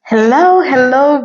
Hello,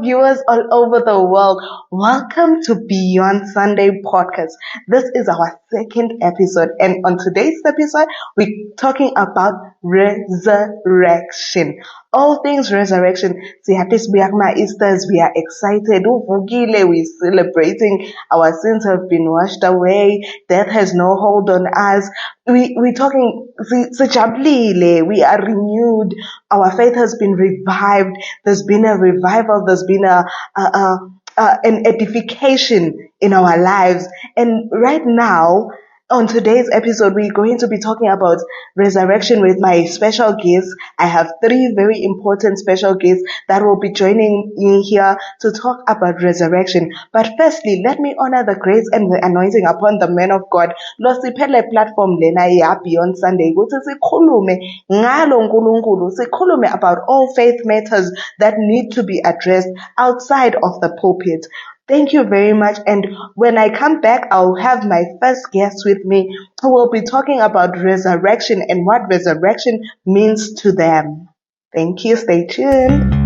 viewers all over the world. Welcome to Beyond Sunday podcast. This is our second episode, and on today's episode, we're talking about resurrection. All things resurrection. Siyatisbiyakma Easters, we are excited. Uvukile, we're celebrating. Our sins have been washed away. Death has no hold on us. We're talking, sijabulile, we are renewed. Our faith has been revived. There's been a revival. There's been an edification in our lives. And right now, on today's episode, we're going to be talking about resurrection with my special guests. I have three very important special guests that will be joining me here to talk about resurrection. But firstly, let me honor the grace and the anointing upon the man of God. Losiphele platform lena ya Beyond Sunday. Ukuthi sikhulume ngalo uNkulunkulu, sikhulume about all faith matters that need to be addressed outside of the pulpit. Thank you very much. And when I come back, I'll have my first guest with me who will be talking about resurrection and what resurrection means to them. Thank you. Stay tuned.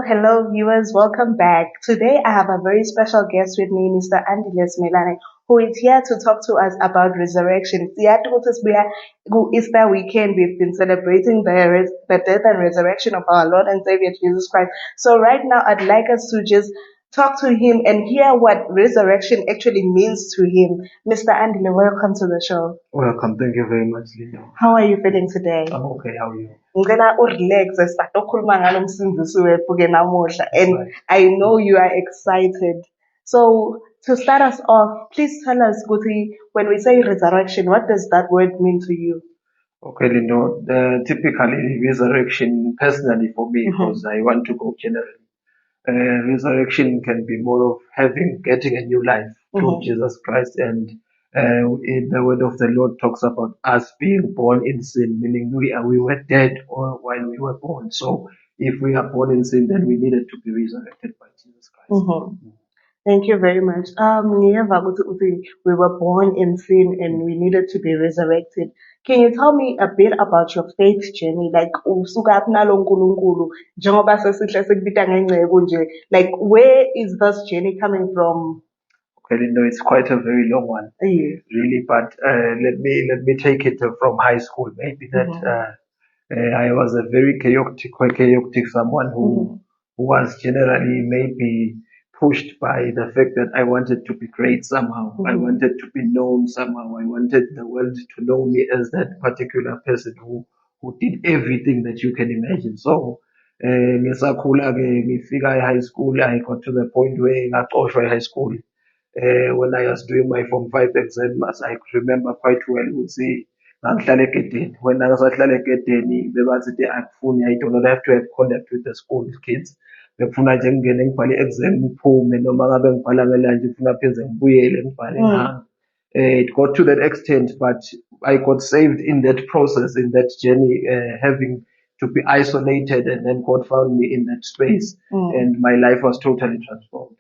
Hello, viewers. Welcome back. Today, I have a very special guest with me, Mr. Andiles Melane, who is here to talk to us about resurrection. Easter weekend, we've been celebrating the death and resurrection of our Lord and Savior Jesus Christ. So right now, I'd like us to just talk to him and hear what resurrection actually means to him. Mr. Andile, welcome to the show. Welcome. Thank you very much, Linda. How are you feeling today? I'm okay. How are you? Ngicela urelaxe start ukukhuluma ngalo msindisi wethu ke namuhla, and Right. I know you are excited. So to start us off, please tell us, Guti, when we say resurrection, what does that word mean to you? Okay, Linda. Typically, resurrection, personally for me, because I want to go generally, resurrection can be more of getting a new life through Jesus Christ. And in the word of the Lord talks about us being born in sin, meaning we were dead or while we were born. So if we are born in sin, then we needed to be resurrected by Jesus Christ. Thank you very much. Ngiyeva ukuthi we were born in sin and we needed to be resurrected. Can you tell me a bit about your faith journey? Like usuka nalo uNkulunkulu njengoba sesihle sikubita ngengcebo nje. Like where is this journey coming from? Okay, Linda, it's quite a very long one, Yes. really. But let me take it from high school. Maybe that I was a very chaotic someone who was generally maybe pushed by the fact that I wanted to be great somehow. I wanted to be known somehow. I wanted the world to know me as that particular person who did everything that you can imagine. So ngisakhula-ke ngifika high school, I got to the point where ngaxoshwa high school. When I was doing my Form 5 exams, I remember quite well ukuthi ngangihlala egedeni. When ngasahlala egedeni, bebathi akufuni, I do not have to have contact with the school kids. Bekufuna nje ngingene ngibhale i-exam ngiphume, noma ngabe ngibhala ngelanje ngifuna pheze ngibuyele ngibhale ngihamba. It got to that extent, but I got saved in that process, in that journey, having to be isolated, and then God found me in that space, and my life was totally transformed.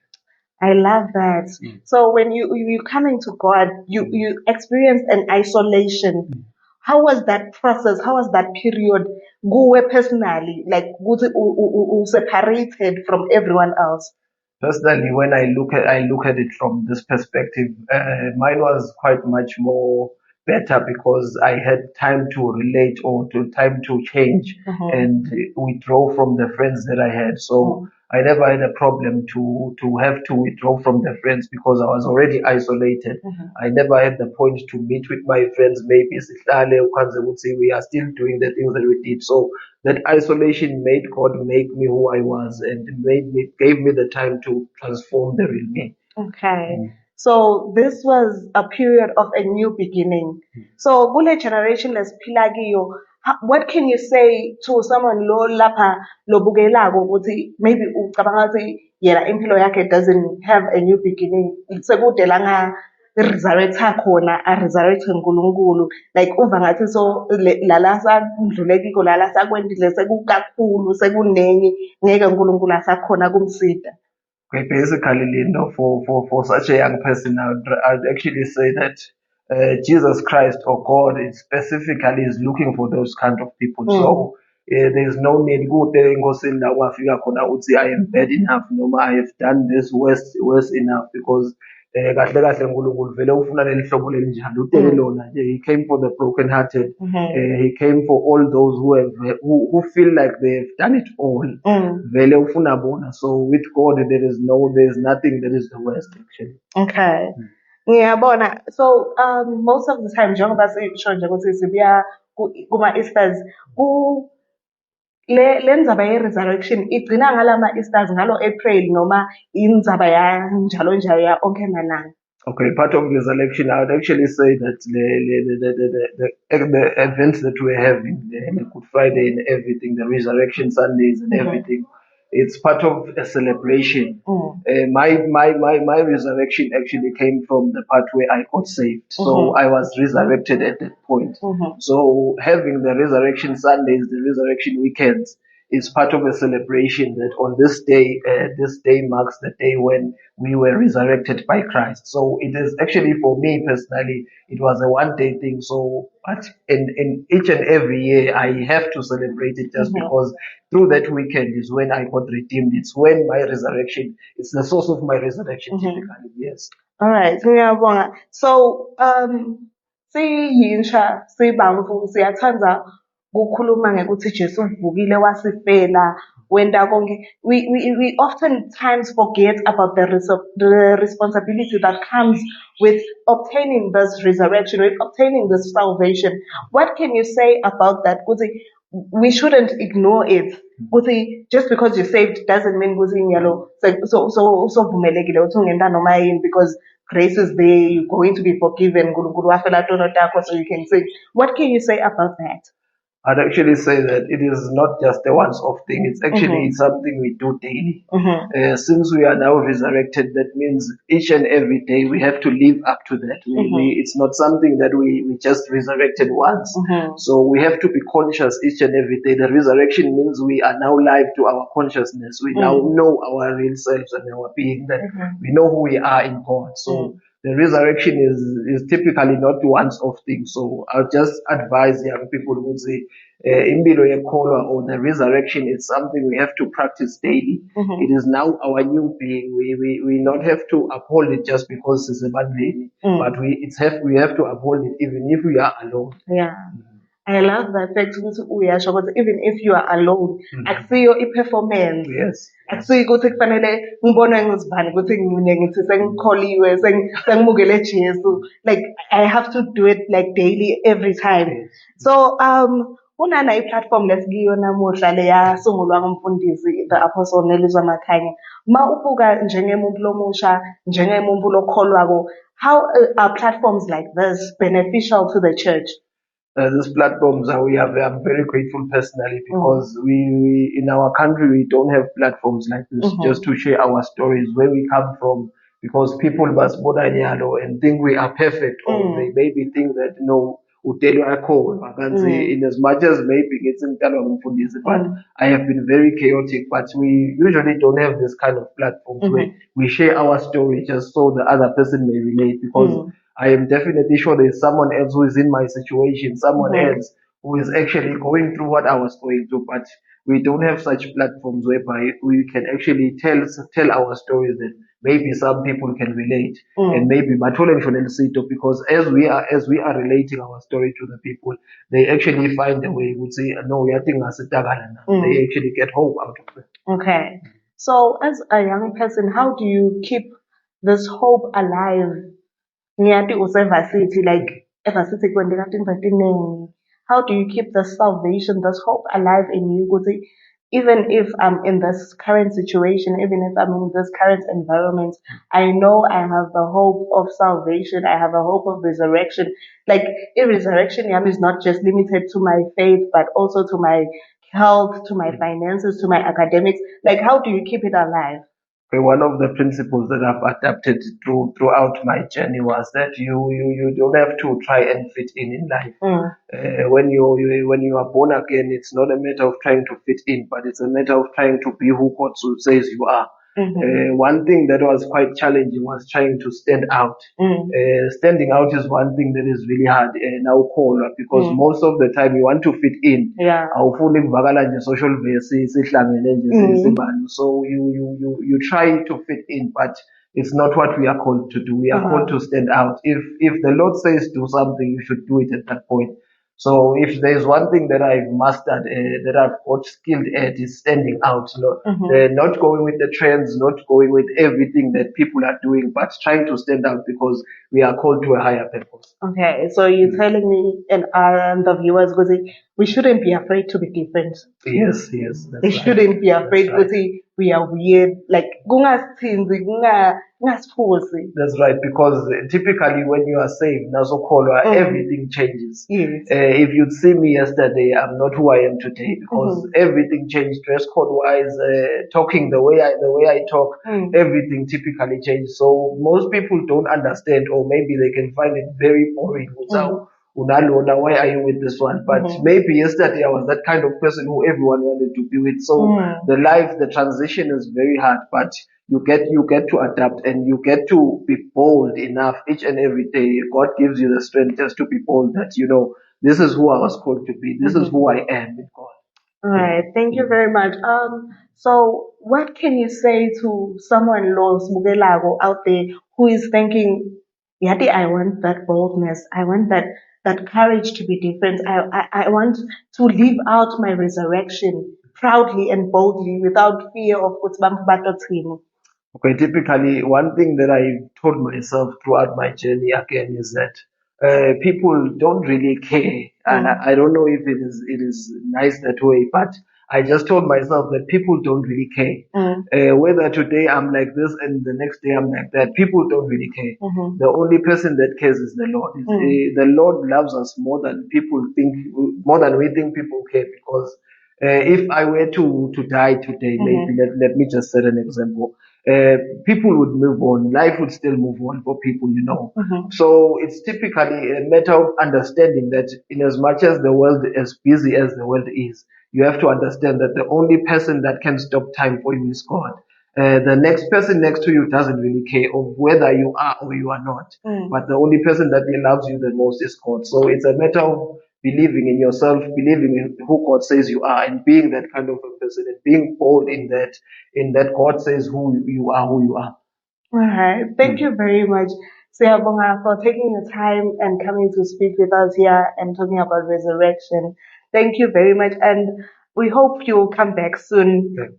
I love that. So when you coming to God, you experienced an isolation. How was that process? How was that period? Go personally, like separated from everyone else. Personally, when I look at it from this perspective, mine was quite much more better because I had time to relate or to time to change and withdraw from the friends that I had. So I never had a problem to have to withdraw from the friends because I was already isolated. I never had the point to meet with my friends. Maybe sihlale ukwanze ukuthi we are still doing the things that we did. So that isolation made God make me who I was and gave me the time to transform the real me. Okay. So this was a period of a new beginning. So kule generation lesiphila kiyo, what can you say to someone lo lapha lobukelako ukuthi maybe ucabanga ukuthi yena impilo yakhe doesn't have a new beginning? Sekude la resurrecta khona a-resurrecte uNkulunkulu, like uva ngathi so lala sakudlule kiko lala sakwendile sekukakhulu sekunengi ngeke uNkulunkulu asakhona kumsida. Okay, basically, for such a young person, I'd actually say that Jesus Christ or God is specifically is looking for those kind of people. So there's no need I am bad enough, no, I have done this worse enough, because kahle kahle uNkulunkulu vele ufuna leli hlobo lelinjalo utele lona nje. He came for the brokenhearted. He came for all those who feel like they've done it all. Vele ufuna bona. So with God there's nothing that is the worst actually. Okay. Ngiyabona. So most of the time njengoba sisho nje ukuthi sibuya kuma-Easters le ndzaba ye-resurrection igcina ngalama Easters ngalo April noma indzaba ya njalo njalo ya onke malanga. Okay, part of resurrection, I would actually say that the events that we're having, the Good Friday and everything, the Resurrection Sundays and everything, it's part of a celebration. My resurrection actually came from the part where I got saved. So I was resurrected at that point. So having the Resurrection Sundays, the Resurrection weekends, is part of a celebration that on this day marks the day when we were resurrected by Christ. So it is actually, for me personally, it was a one-day thing. So, but in each and every year, I have to celebrate it just because through that weekend is when I got redeemed. It's when my resurrection, it's the source of my resurrection typically, yes. All right. So, siyintsha, sibamfu, siyathanda kukhuluma ngekuthi Jesu uvukile wasifela wenda konke. We oftentimes forget about the responsibility that comes with obtaining this resurrection, with obtaining this salvation. What can you say about that? We shouldn't ignore it. Just because you're saved doesn't mean because grace is there, you're going to be forgiven, so you can say. What can you say about that? I'd actually say that it is not just a once-off thing. It's actually something we do daily. Since we are now resurrected, that means each and every day we have to live up to that. It's not something that we just resurrected once. So we have to be conscious each and every day. The resurrection means we are now live to our consciousness. We now know our real selves and our being, that we know who we are in God. So the resurrection is typically not once-off thing. So I'll just advise young people who say, impilo yekholwa or the resurrection is something we have to practice daily. It is now our new being. We not have to uphold it just because it's a bad day, but we have to uphold it even if we are alone. Yeah. I love that fact ukuthi even if you are alone, akusiyo i-performance. Yes. Akusiyo ukuthi kufanele ngibonwe ngizibani ukuthi ngine ngithi sengikholiwe sengimukele Jesu. Like I have to do it like daily every time. Yes. So kunana i-platform lesikiyo namuhla leyasungulwa ngumfundisi the Apostle Nelizwa Makhanya. Ma ubuka njengemuntu lomusha, njengemuntu lokholwako, how are platforms like this beneficial to the church? These platforms I'm very grateful personally because we in our country we don't have platforms like this just to share our stories, where we come from, because people must and think we are perfect, or they maybe think that in as much as maybe it's in but I have been very chaotic, but we usually don't have this kind of platforms where we share our story just so the other person may relate, because I am definitely sure there's someone else who is in my situation, someone else who is actually going through what I was going through, but we don't have such platforms whereby we can actually tell our stories that maybe some people can relate, and maybe because as we are relating our story to the people, they actually find a way, would say, no, they actually get hope out of it. Okay. So as a young person, how do you keep this hope alive? Like how do you keep the salvation, this hope alive in you? Even if I'm in this current situation, even if I'm in this current environment, I know I have the hope of salvation. I have a hope of resurrection. Like, resurrection is not just limited to my faith, but also to my health, to my finances, to my academics. Like, how do you keep it alive? one of the principles that I've adapted throughout my journey was that you don't have to try and fit in life. When you are born again, it's not a matter of trying to fit in, but it's a matter of trying to be who God says you are. One thing that was quite challenging was trying to stand out. Standing out is one thing that is really hard now, because most of the time you want to fit in. Yeah. Awufuni ukuvakala nje social media sihlangene nje sibani. So you try to fit in, but it's not what we are called to do. We are called to stand out. If the Lord says do something, you should do it at that point. So if there's one thing that I've mastered, that I've got skilled at, is standing out. Not going with the trends, not going with everything that people are doing, but trying to stand out because we are called to a higher purpose. Okay, so you're telling me and the viewers, because we shouldn't be afraid to be different. Yes. They shouldn't be afraid because we are weird. Like, that's right, because typically when you are saved, everything changes. Yes. If you'd see me yesterday, I'm not who I am today because everything changed, dress code wise, talking the way I talk, everything typically changed. So most people don't understand, or maybe they can find it very boring. Unalona, why are you with this one? But maybe yesterday I was that kind of person who everyone wanted to be with. So the transition is very hard, but you get to adapt and you get to be bold enough each and every day. God gives you the strength just to be bold that, this is who I was called to be. This is who I am with God. All right. Thank you very much. So what can you say to someone out there who is thinking, Yati, I want that boldness. I want that courage to be different. I want to live out my resurrection proudly and boldly without fear of what's Okay, typically one thing that I told myself throughout my journey again is that people don't really care, and I don't know if it is nice that way, but I just told myself that people don't really care. Whether today I'm like this and the next day I'm like that, people don't really care. The only person that cares is the Lord. The Lord loves us more than people think, more than we think people care, because if I were to die today, maybe let me just set an example. People would move on. Life would still move on for people, So it's typically a matter of understanding that in as much as the world, as busy as the world is, you have to understand that the only person that can stop time for you is God. The next person next to you doesn't really care of whether you are or you are not. But the only person that loves you the most is God. So it's a matter of believing in yourself, believing in who God says you are, and being that kind of a person, and being bold in that God says who you are. All right. Thank you very much, Siyabonga, for taking your time and coming to speak with us here and talking about resurrection. Thank you very much, and we hope you'll come back soon. And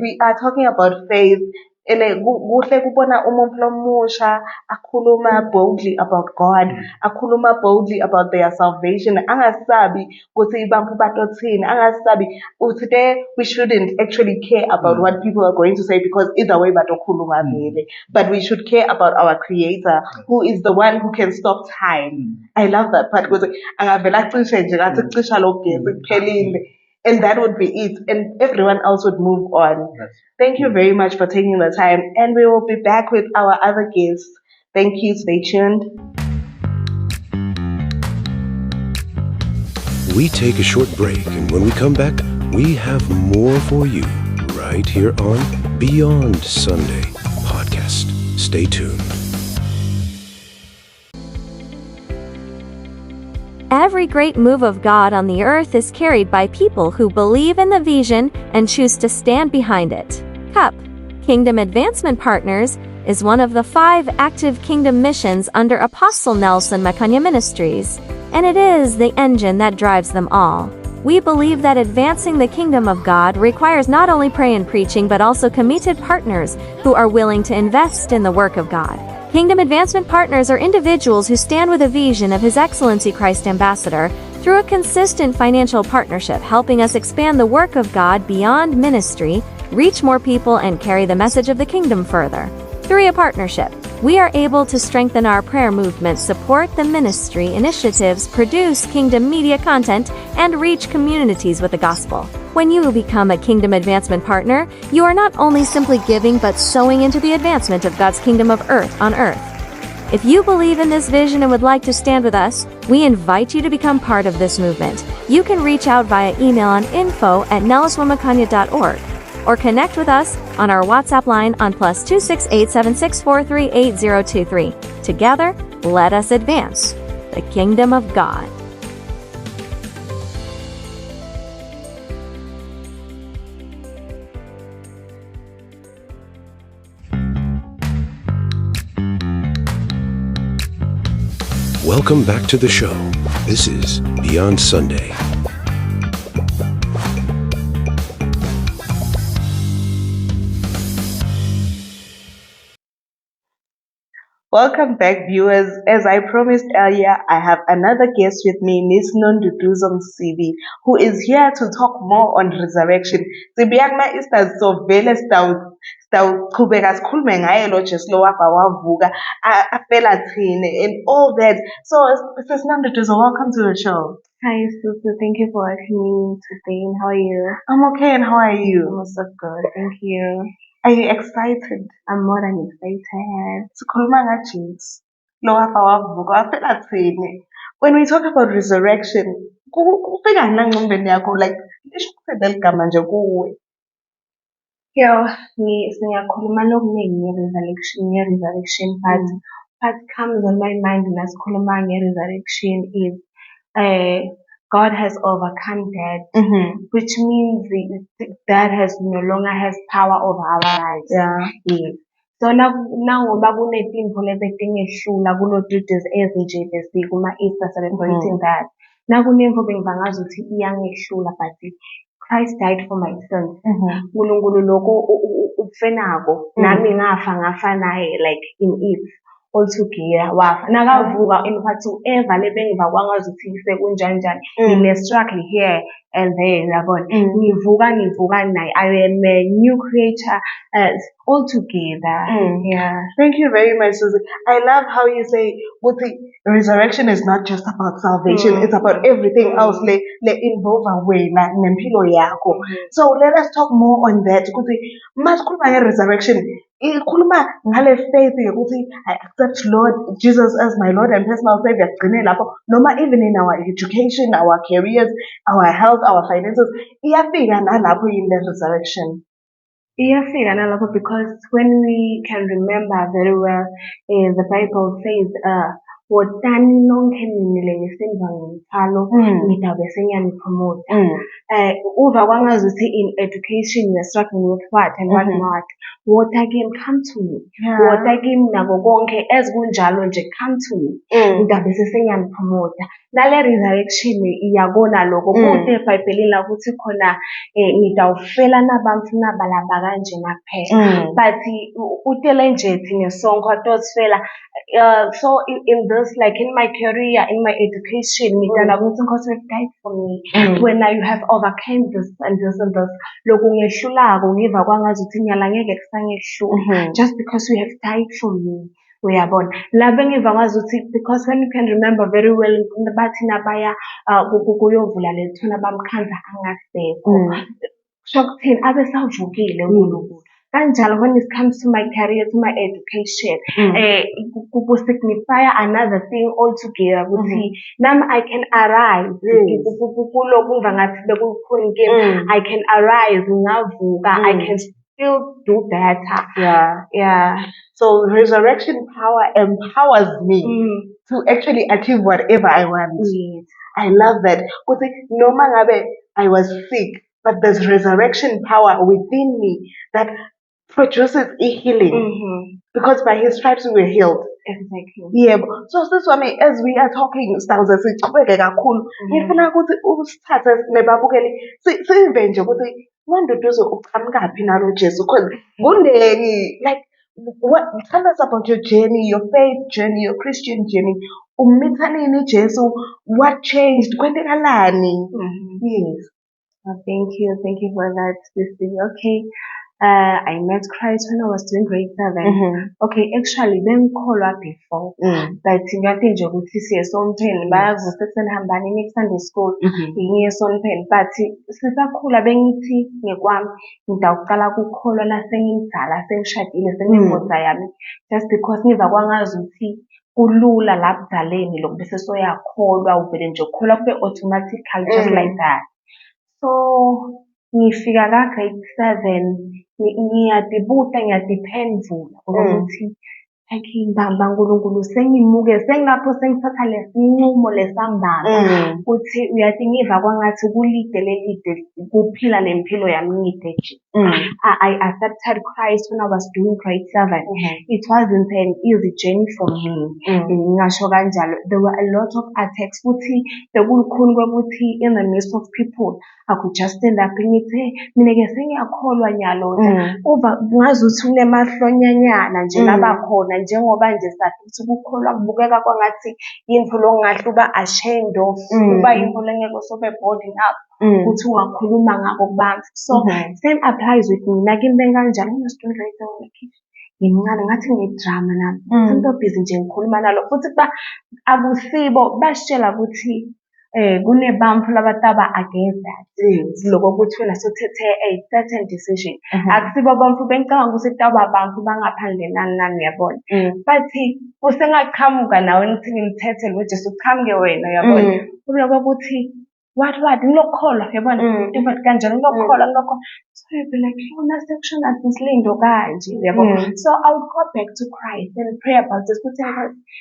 we are talking about faith. Kuhle kubona umuntu omusha akhuluma boldly about God, akhuluma boldly about their salvation. Angasabi ukuthi abantu batothini, angasabi. Today we shouldn't actually care about what people are going to say, because either way batokhuluma vele. But we should care about our Creator, who is the one who can stop time. I love that part, because angavela cishe nje ngathi cisha lo gesi kuphelile. And that would be it. And everyone else would move on. Yes. Thank you very much for taking the time. And we will be back with our other guests. Thank you. Stay tuned. We take a short break, and when we come back, we have more for you right here on Beyond Sunday podcast. Stay tuned. Every great move of God on the earth is carried by people who believe in the vision and choose to stand behind it. CUP, Kingdom Advancement Partners, is one of the 5 active kingdom missions under Apostle Nelson Makanya Ministries, and it is the engine that drives them all. We believe that advancing the kingdom of God requires not only prayer and preaching, but also committed partners who are willing to invest in the work of God. Kingdom Advancement Partners are individuals who stand with a vision of His Excellency Christ Ambassador through a consistent financial partnership, helping us expand the work of God beyond ministry, reach more people, and carry the message of the kingdom further. Through a partnership, we are able to strengthen our prayer movement, support the ministry initiatives, produce Kingdom media content, and reach communities with the gospel. When you become a Kingdom Advancement Partner, you are not only simply giving but sowing into the advancement of God's kingdom of earth on earth. If you believe in this vision and would like to stand with us, we invite you to become part of this movement. You can reach out via email on info@nelliswamakanya.org or connect with us on our WhatsApp line on +268 764 38023. Together, let us advance the kingdom of God. Welcome back to the show. This is Beyond Sunday. Welcome back, viewers. As I promised earlier, I have another guest with me, Miss Nonduduzo Msibi, who is here to talk more on resurrection. Sibiyakma Easter so vele sitawuchubeka sikhulume ngaye lo Jesu lo wafa wavuka afela thini and all that. So, Sis Nonduduzo, welcome to the show. Hi, Susu. Thank you for having me today. And how are you? I'm okay, and how are you? I'm also good. Thank you. Are you excited? I'm more than excited. Sikhuluma ngaJesu lo wafa wavuka afela thini. When we talk about resurrection, kufika ngani engqondweni yakho, like lisho ukuqeda ligama nje kuwe? Singakhuluma nokuningi nge-resurrection, but what comes on my mind nasikhuluma nge-resurrection is God has overcome death, which means that has no longer has power over our lives. Yes. So nangoba kunetinto lebetingehlula kulo 3 days ezinje kuma-Easter celebrating that. Nakunemvo bengibangazuthi iyangehlula, but Christ died for my sins. Unkulunkulu lokho ukufenako nami ngafa naye, like in it all together wafa nakavuka. In fact, whoever lebengivakwanga ukuthi sekunjanjani, ngine struggle here and there, yabona, ngivuka naye. I am a new creature all together. Yeah. Thank you very much, Susie. I love how you say the resurrection is not just about salvation, it's about everything else le involve wena nempilo yakho. So let us talk more on that. Ukuthi masikhuluma nge-resurrection, ikhuluma ngale faith yokuthi I accept Lord Jesus as my Lord and personal Savior, gcine lapho, noma even in our education, our careers, our health, our finances, iyafika nalapho in the resurrection. Iyafika nalapho, because when we can remember very well, the Bible says, wotani nonke ninile ngesimva ngomthalo ngidabe sengiyanipromota. Uva kwangazuthi in education we are struggling with what and what not. Wota kimi, come to me. Wota kimi nako konke ezikunjalo nje, come to me. Ngidabe sengiyanipromota. Nale resurrection iyakona lokho kude eBhayibhelini ukuthi khona ngidawufela nabantu nabalaba kanje naphela. But utele nje thina sonke atosifela. So in this, like in my career, in my education, Nkosi died for me. When you have overcome this and this and this, lokhu ngehlulako ngiva kwangazuthi nyala ngeke kusangehlula, just because you have died for me. Uyabona labe ngiva ngazuthi, because when you can remember very well, bathi nabaya kuyovula lethona bamkhandla angasekho, shokuthini abe savukile uNkulunkulu. Kanjalo when it comes to my career, to my education, signify another thing altogether. Now I can arise. I can arise. I can still do better. Yeah. So resurrection power empowers me to actually achieve whatever I want. Yes. I love that. Because no matter I was sick, but there's resurrection power within me that produces a healing. Because by his stripes we were healed. Exactly. Yeah. So this one, as we are talking, styles sichubeke kakhulu. Ngifuna ukuthi usithathe nebabukeli sive nje ukuthi Nonduduzo uqhamukaphi nalo Jesu, because kunengi, like, tell us about your journey, your faith journey, your Christian journey. Umitha nini Jesu? What changed? Kwentekalani? Yes. Thank you for that, Sissy. Okay. I met Christ when I was doing grade 7. Okay, actually bengikholwa before. But ngathi nje ukuthi siye esontweni bayazi ukuthi senihambani niye Sunday school, ngiye esontweni. But sisakhula bengithi ngekwami ngidawuqala ukukholwa la sengimdala sengishadile senginemoza yami, just because ngiza kwangazi ukuthi kulula la budaleni lokhu bese soyakholwa uvele nje ukholwa kube automatically just like that. So ngifika ka grade 7 ngiyadibuta ngiyadiphendula ukuthi ngibamba uNkulunkulu sengimuke sengilapho sengithatha lesinqumo lesambamba ukuthi uyathi ngiva kwangathi kulide lelide kuphila lempilo yami ngide nje. I accepted Christ when I was doing grade 7. It wasn't an easy journey for me. Ngingasho kanjalo, there were a lot of attacks futhi bekulukhuni kokuthi in the midst of people I could just stand up ngithi mina ke sengiyakholwa nyalo uva ngazuthi kunemahlonyanyana nje labakhona njengoba nje sathi ukukholwa kubukeka kwangathi into longahle uba ashamed of uba into lengeke sobe boarding up ukuthi ungakhuluma ngako kubantu. So same applies with mina kimi benganjalo nginesitundo ngimncane ngathi ngidrama nami into busy nje ngikhuluma nalo futhi kuba akusibo basitshela ukuthi kunebamfu labataba against that lokho ukuthi wena sothethe a certain decision akusibo bamfu bengicabanga ukuthi taba abantu bangaphandle nani yabona but usengaqhamuka nawe nithi ngimthethe lo Jesu qhamuke wena yabona kuloko ukuthi what ngilokholwa yabona into kanjalo ngilokholwa so you'd be like yona section asisilindo kanje yabona. So I would go back to Christ and pray about this ukuthi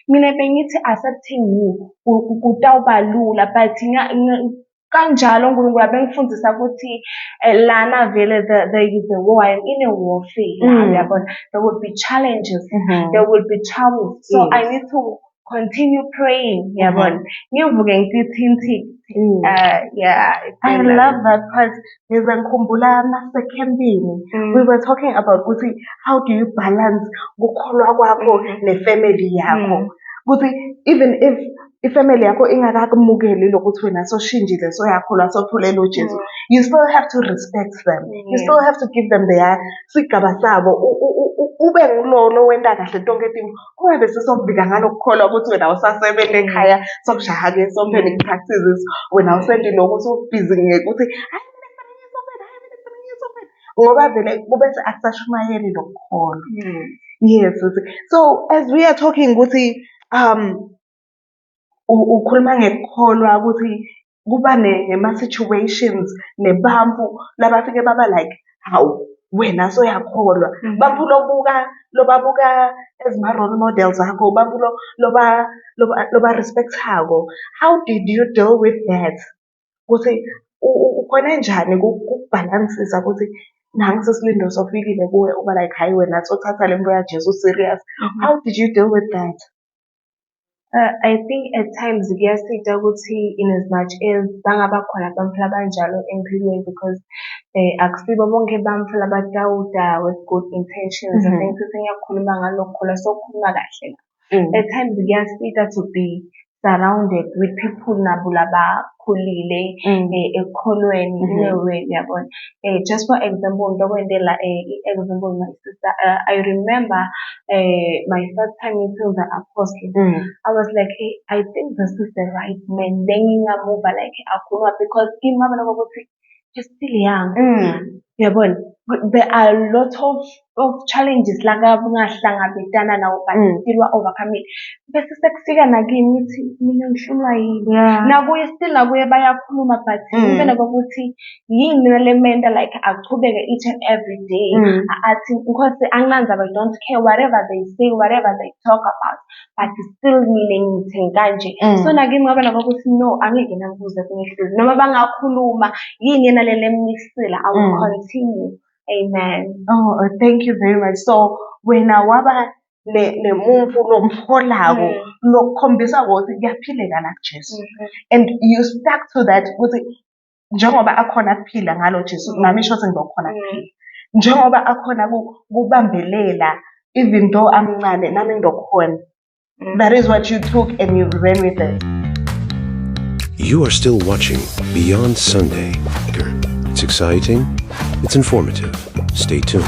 mina bengithi accepting you kutawuba lula but kanjalo uNkulunkulu abengifundisa ukuthi lana vele there is a war, I'm in a warfare yabona. There will be challenges, there will be troubles, so I need to continue praying yabona. Ngivuke ngithi I love that part. Ngizangikhumbula nasekhempini we were talking about ukuthi how do you balance ukukholwa kwakho nefamily yakho, ukuthi even if ifamily yakho ingakakumukeli lokuthi wena soshintshile soyakholwa sotholela uJesu, you still have to respect them, you still have to give them their sigaba sabo. Ube ngulolo wenda kahle tonke into kube sesokubika ngalokukholwa ukuthi wena usasebenza ekhaya sokushaha ke sompeni practices wena usendi lokuthi ubhizi ngekuthi ngoba vele kube akusashumayeli lokukholwa. Yes. So as we are talking ukuthi ukhuluma ngekukholwa ukuthi kuba nema situations nebampu labafike baba like how wena soyakholwa bampu lobabuka as ma role models akho bampu loba respect hako. How did you deal with that ukuthi ukhona njani ukubalansisa ukuthi nangi sesilindo sofikile kuwe uba like hayi wena sothatha lento ya Jesu serious? How did you deal with that? I think at times kuyasita ukuthi in as much as bangaba khona bamfu labanjalo empilweni because akusibo bonke bamfu labatawuda with good intentions. I think sengiyakhuluma ngalokho sokhuluma kahle. At times kuyasita to be surrounded with people nabo labakhulile ekholweni in a way yabona. Just for example ndokwendela example my sister, I remember my first time meeting the apostle. I was like, hey, I think this is the right man. Then move like akhuluma because imama ukuthi just still young yabona. There are a lot of challenges langahlangabezana nawo but still wa overcome it. Bese sekufika nakimi ngithi mina ngihlulwa yini nakuye still nakuye bayakhuluma but ngibena ukuthi yini le menda like aqhubeke each and every day athi because anganza I don't care whatever they say, whatever they talk about, but still mina ngithi kanje. So nakimi ngabona ukuthi no angeke ngibuze kungihlezi noma bangakhuluma yini yena lele mnisela I will continue. Amen. Oh, thank you very much. So wena waba nemuvu lomholako lokukhombisa ukuthi kuyaphileka la kuJesu and you stuck to that ukuthi njengoba akhona kuphila ngalo Jesu nami isho ukuthi ngizokhona kuphila njengoba akhona kubambelela even though amncane nami ngizokhona. That is what you took and you ran with it. You are still watching Beyond Sunday. It's exciting. It's informative. Stay tuned.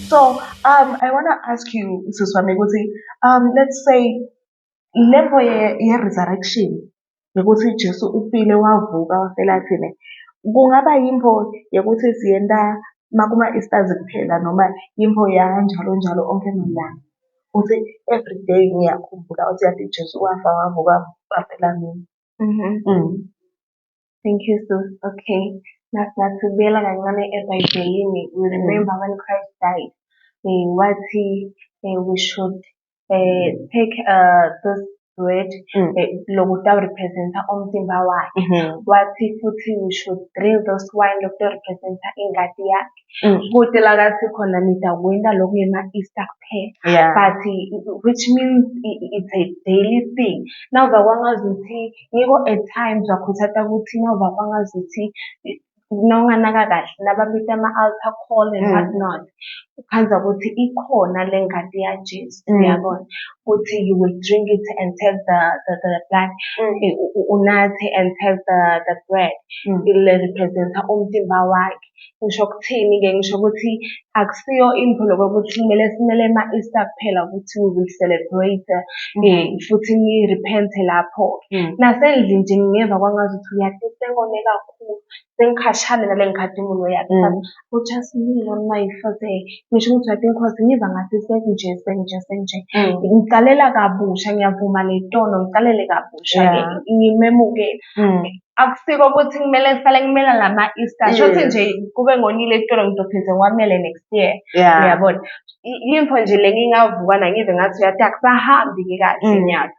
So, I want to ask you, Siswami, let's say, level ye-resurrection, yokuthi Jesu ufile wavuka wafela thina. Kungaba yimvo yokuthi siyenda makuma-Easters kuphela noma yimvo yanjalo njalo onke amalanga. Uthi every day ngiyakhumbula ukuthi yathi Jesu wafa wavuka wafela mina. Thank you, sis. Okay. Nasibuyela kancane eBhayibhelini, we remember when Christ died, what we should take this bread lokuta representa umzimba wakhe. Wathi futhi we should drink this wine lokuta representa ingadi yakhe. Kuthi lakathi khona nidawenda lokungema-Easter kuphela. But which means it's a daily thing. Now vakwangazi ukuthi ngiko at times wakhuthatha ukuthi now vakwangazi ukuthi nonganaka kahle nababita ama-altar call and what not. Ukhanza ukuthi ikhona le ngadi yaJesu uyabona ukuthi you will drink it and take the blood unathe and take the bread ile representa umzimba wakhe. Ngisho kuthini ke ngisho ukuthi akusiyo into lokuthi simele ama-Easter kuphela ukuthi we will celebrate futhi ngirepente lapho. Nasendlini nje ngeva kwangazi ukuthi uyathi sengone kakhulu sengikhashana nale ngikhathi umuntu yakhe just me on my first ngisho ukuthi wathi inkosi ngiva ngathi senje ngicalela kabusha ngiyavuma letono ngicalele kabusha ngimemukela akusiko ukuthi kumele lama-Easter shothi nje kube ngonile etolo ngidophize ngiwamele next year uyabona yimvo nje le ngingavuka nangive ngathi uyathi akusahambi-ke kahle nyaka.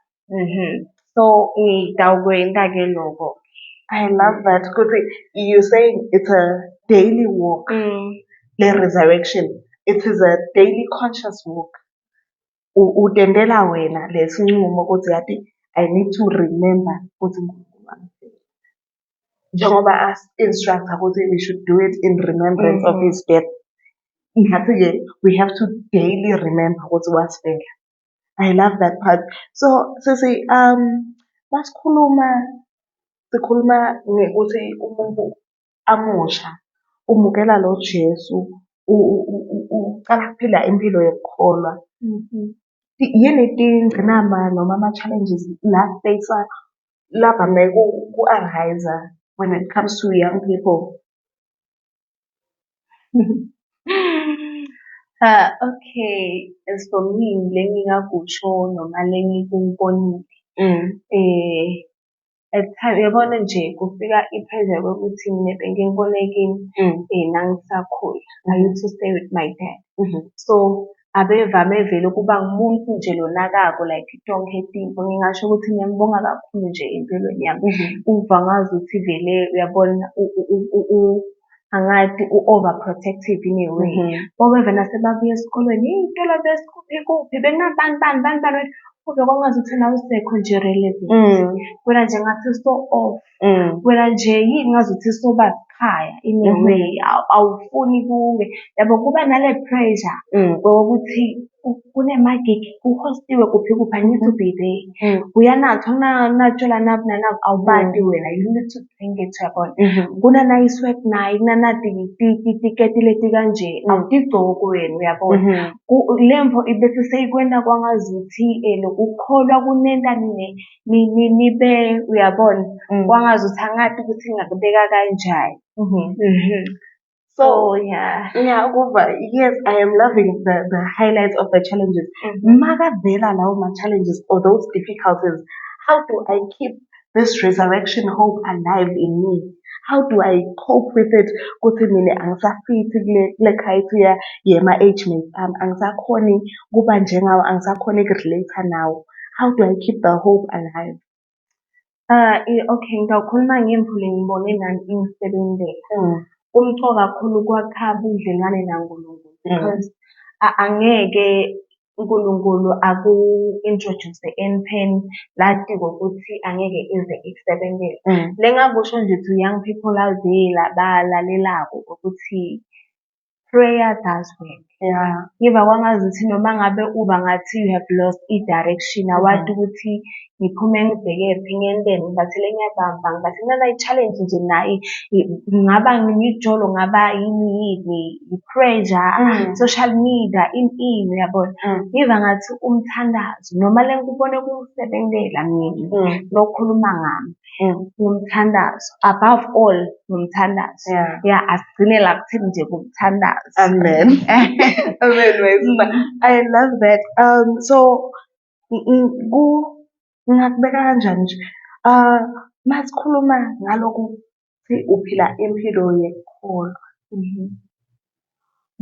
So ngidawukwenta ke lokho. I love that because you're saying it's a daily walk. The resurrection, it is a daily conscious walk. Utendela wena lesinqumo ukuthi yathi I need to remember ukuthi njengoba as instructor ukuthi we should do it in remembrance of his death. We have to daily remember what was there. I love that part. So Sisi, sikhuluma ngekuthi umuntu amusha umukela lo Jesu uqala kuphila impilo yokukholwa. Yini tingqinamba noma ama-challenges la face lapha ku-arise when it comes to young people? Okay, as for me lengingakusho noma lengikubonile at time yabona nje kufika ipheze kokuthi mina bengibonekini nangisakhula I used to stay with my dad. So abevame vele ukuba ngumuntu nje lonakako like tonke timpo ngingasho ukuthi ngiyambonga kakhulu nje empilweni yami. Uva ngazi ukuthi vele uyabona angathi u-overprotective in a way. Ngoba nasebabuya esikolweni iy'tolo kuphi bengabani ube kwangazi ukuthi nawe usekho nje relevant. Wena nje ngathi so off. Wena nje yini ngazi ukuthi soba sikhaya in a way awufuni kuwe yabo kuba nale pressure wokuthi kunemagigi kuhostiwe kuphi I need to be there. Uyanathwa natshola nabu awubanti wena you need to bring it yabona. Kunana-sweat naye kunanatiketi leti kanje awutigcoki wena uyabona. Lemvo ibese seyikwenda kwangazi ukuthi lokukholwa kunenta nibe uyabona kwangazi ukuthi angathi ukuthi ngakubeka kanjani. So yes, I am loving the highlights of the challenges. Makavela lawo ma-challenges or those difficulties, how do I keep this resurrection hope alive in me? How do I cope with it? Kuthi mina angisafithi kule criteria yema-age mates angisakhoni kuba njengawo angisakhoni ukurelate nawo. How do I keep the hope alive? Okay, ngawukhuluma ngemvule ngibone nani ingisebenzela. Kumthoka kakhulu kwakha ubudlelwane naNkulunkulu because angeke uNkulunkulu aku-introduce empeni lathi ngokuthi angeke ize ikusebenzele. Lengakusho nje to young people out there labalalelako ukuthi prayer does work. Yeah. Ngiva kwangazuthi noma ngabe uba ngathi you have lost i-direction, awadi ukuthi ngiphume ngibhekephi ngenteni, ngibathele ngiyabamba, ngibathele nanayi-challenge nje naye, ngaba ngiyijolo, ngaba yini, i-pressure, social media, ini, uyabona. Ngiva ngathi umthandazo, noma le nkubone kuwusebenzela mina, lokukhuluma ngami, ngumthandazo, above all, ngumthandazo. Yeah, asigcine la kuthini nje kumthandazo. Amen. Amen, my sister. I love that. So, ngingakubeka kanjani nje? Masikhuluma ngalokhu ukuthi uphila impilo yekukholwa.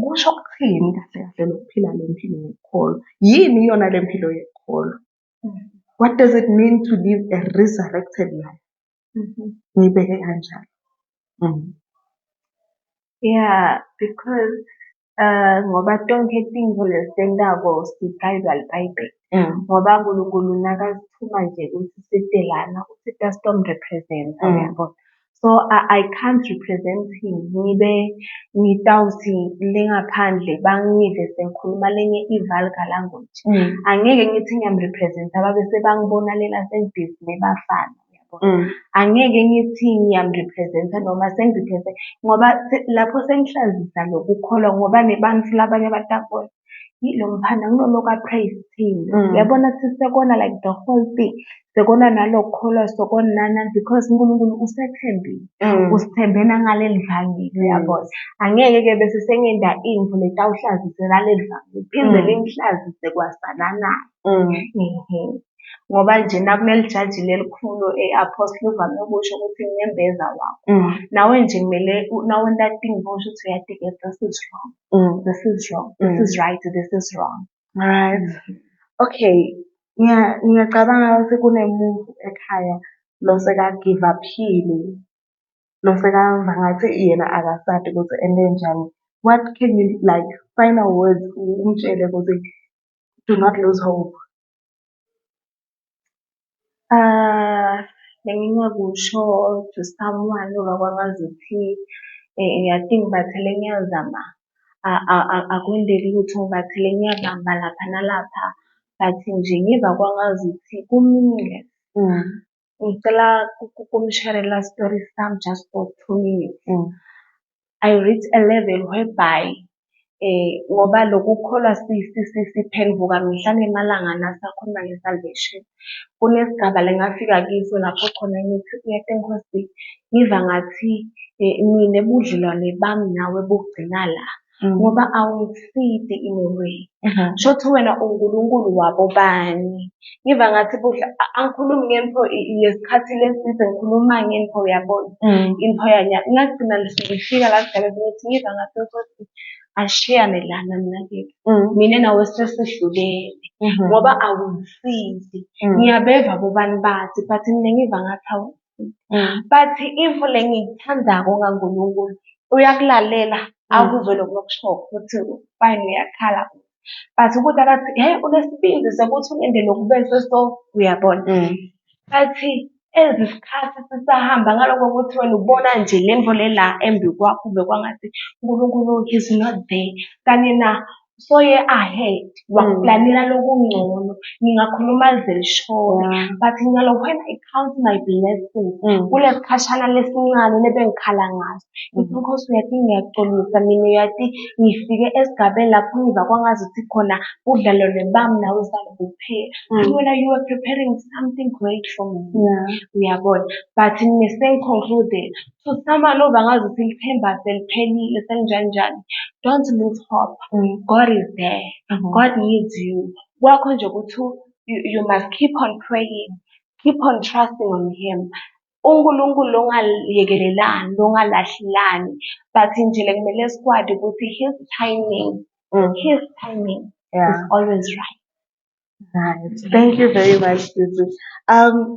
Kusho ukuthini kahle kahle lokuphila le mpilo yekukholwa? Yini yona le mpilo yekukholwa? What does it mean to live a resurrected life? Ngiyibeke kanjalo. Yeah, because ngoba tonke tintfo lesitentako sitayelwa liBhayibheli. Ngoba uNkulunkulu nakasithuma nje ukuthi site lana, usita sitomrepresenta, uyabona. So I can't represent him. Ngitawuthi le ngaphandle bangive sengikhuluma lenye i-vulgar language. Angeke ngithi ngiyamrepresenta babe sebangibona lela sengibhizi bafana. Angeke ngithi ngiyamrepresenta noma sengiphethe ngoba lapho sengihlazisa lokukholwa ngoba nebantfu labanye abatakona yilo mphana kunoloku praise team. Uyabona sekona like the whole thing, sekona nalokukholwa, sekona nani, because uNkulunkulu usethembile, usithembena ngaleli vangeli, uyabona. Angeke-ke bese sengenda imvu letawuhlazise laleli vangeli, phinde lingihlazise kwasananayo. Ngoba nje nakumele jaji lelikhulu apostle uvame ukusho ukuthi ngiyembeza wakho. Nawe nje kumele nawe that thing usho ukuthi uyadike, this is wrong. This is wrong. This is right. This is wrong. Alright. Okay. Ngiyacabanga ukuthi kunemuntu ekhaya lo seka-give up-ile, lo sekamva ngathi yena akasadi ukuthi ende njani. What can you, like, final words umtshele ukuthi do not lose hope? Bengingakusho to someone oba kwangazuthi ngiyathini ngibathele ngiyazama, akwendeli ukuthi ngibathele ngiyabamba lapha nalapha, but nje ngiva kwangazuthi kumile. Ngicela ukumsharela story sami just for 2 minutes. I reached a level whereby ngoba lokukholwa siphenduka mihla nemalanga nasakhuluma nge-salvation. Kunesigaba lengafika kiso lapho khona ngithi uyete Nkosi, ngiva ngathi mina ebudlelwane bami nawe bugcina la ngoba awungifiti in a way. Shothi wena uNkulunkulu wabo bani? Ngiva ngathi angikhulumi ngempho yesikhathi leside, ngikhuluma ngempho, uyabona, impho yanyalo. Ngagcina ngifika la sigabeni ngithi ngiva ngathi Nkosi ashiyane lana mnakethu, mina nawe sesidlulele ngoba awungisizi. Ngiyabeva bobani bathi, but mina ngiva ngathi awungisizi. But imvo lengiyithandako ngaNkulunkulu uyakulalela, akuve lokunokushokho ukuthi fine uyakhala, but ukuthi akathi unesibindi sokuthi ulinde lokubese so, uyabona. Bathi ezisikhathi sisahamba ngaloko ukuthi wena ubona nje le mvo lela embi kwakho ube kwangathi uNkulunkulu he's not there, kanti na soye ahead wakuplanela lokungcono. Ngingakhuluma zelishona, but ngalo when I count my blessings kulesikhashana lesincane lebengikhala ngaso, ngithi Nkosi uyathi ngiyaxolisa mina, uyathi ngifike esigabeni lapho ngiva kwangazuthi khona budlalwane bami nawe uzakuphela. Wena you were preparing something great for me, uyabona. But mina sengiconcluded so someone ova ngazuthi lithemba seliphelile selinjanjani, don't lose hope. God is there. God needs you. Kwakho nje ukuthi you must keep on praying, keep on trusting on him. uNkulunkulu ongaliyekelelani, ongalahlelani, but nje kumele sikwazi ukuthi his timing is always right. Nice. Thank you very much, Sisi.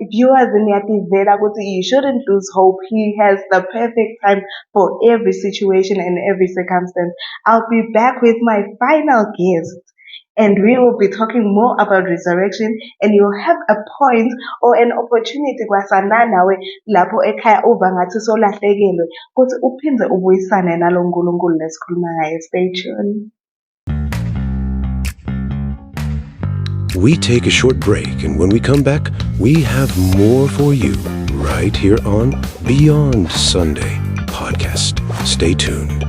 Viewers in Yativela, you shouldn't lose hope. He has the perfect time for every situation and every circumstance. I'll be back with my final guest, and we will be talking more about resurrection, and you'll have a point or an opportunity kwasana nawe lapho ekhaya uva ngathi solahlekelwe ukuthi uphinde ubuyisane nalo uNkulunkulu lesikhuluma ngaye. Stay tuned. we take a short break, and when we come back, we have more for you right here on Beyond Sunday podcast. Stay tuned.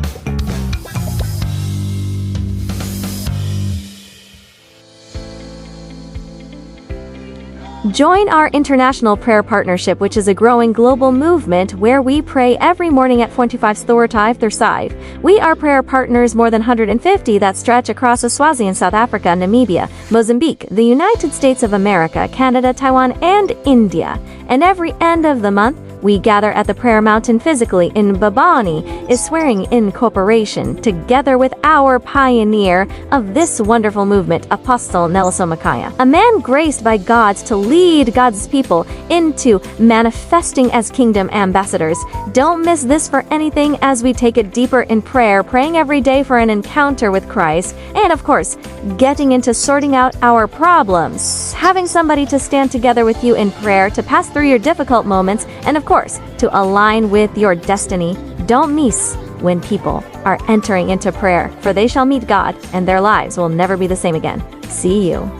Join our international prayer partnership, which is a growing global movement where we pray every morning at 25 Thursday. We are prayer partners more than 150 that stretch across Eswatini, South Africa, Namibia, Mozambique, the United States of America, Canada, Taiwan, and India. And every end of the month, we gather at the Prayer Mountain physically in Babani, is swearing in cooperation together with our pioneer of this wonderful movement, Apostle Nelson Makaya, a man graced by God to lead God's people into manifesting as kingdom ambassadors. Don't miss this for anything as we take it deeper in prayer, praying every day for an encounter with Christ, and of course, getting into sorting out our problems, having somebody to stand together with you in prayer to pass through your difficult moments, and of course, to align with your destiny. Don't miss when people are entering into prayer, for they shall meet God and their lives will never be the same again. See you.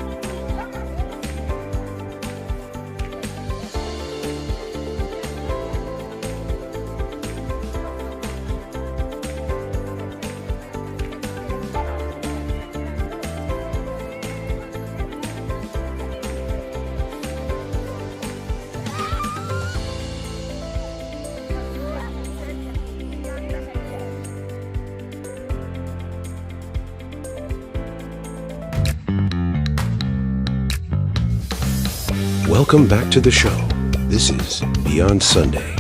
Welcome back to the show. This is Beyond Sunday.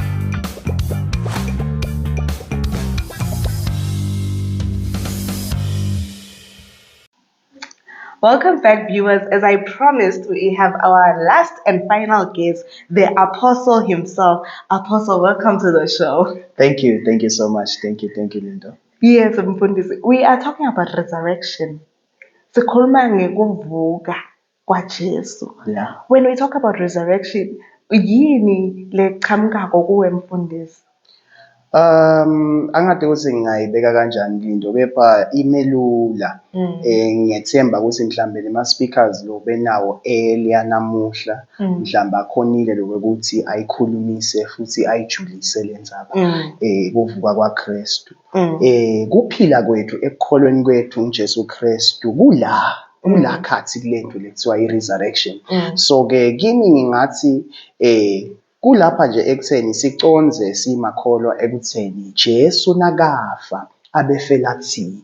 Welcome back, viewers. As I promised, we have our last and final guest, the Apostle himself. Apostle, welcome to the show. Thank you so much. Thank you, Linda. Yes, Mfundisi. We are talking about resurrection. Sikhuluma ngekuvuka kwaJesu. Yeah. When we talk about resurrection, yini leqhamukako kuwe Mfundisi? Angade ukuthi ngingayibeka kanjani Lindo, kepha imelula ngiyethemba ukuthi mhlambe lema speakers lo benawo earlier namuhla mhlambe akhonile lokuthi ayikhulumise futhi ayijulise lenzaba kuvuka kwaKristu. Kuphila kwethu ekukholweni kwethu uJesu Kristu kula khathi kulento lekuthiwa i-resurrection. So ke kimi ngingathi kulapha nje ekutheni siconze simakholwa ekutheni Jesu nakafa abefela thini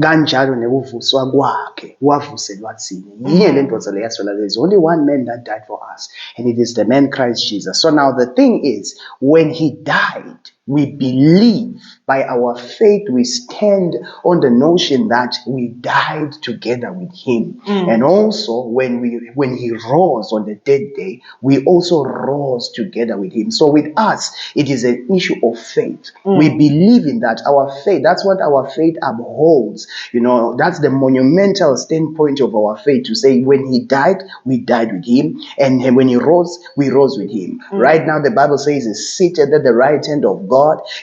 kanjalo nekuvuswa kwakhe wavuselwa thini. Yiye le ndoda le yathola there's only one man that died for us, and it is the man Christ Jesus. So now the thing is, when he died, we believe by our faith, we stand on the notion that we died together with him. And also when he rose on the third day, we also rose together with him. So with us, it is an issue of faith. We believe in that. Our faith, that's what our faith upholds. You know, that's the monumental standpoint of our faith, to say when he died, we died with him. And when he rose, we rose with him. Right now, the Bible says he's seated at the right hand of God.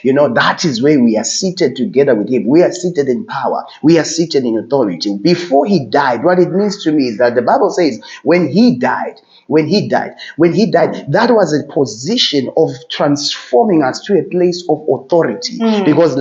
You know, that is where we are seated together with him. We are seated in power. We are seated in authority. Before he died, what it means to me is that the Bible says when he died, that was a position of transforming us to a place of authority. Because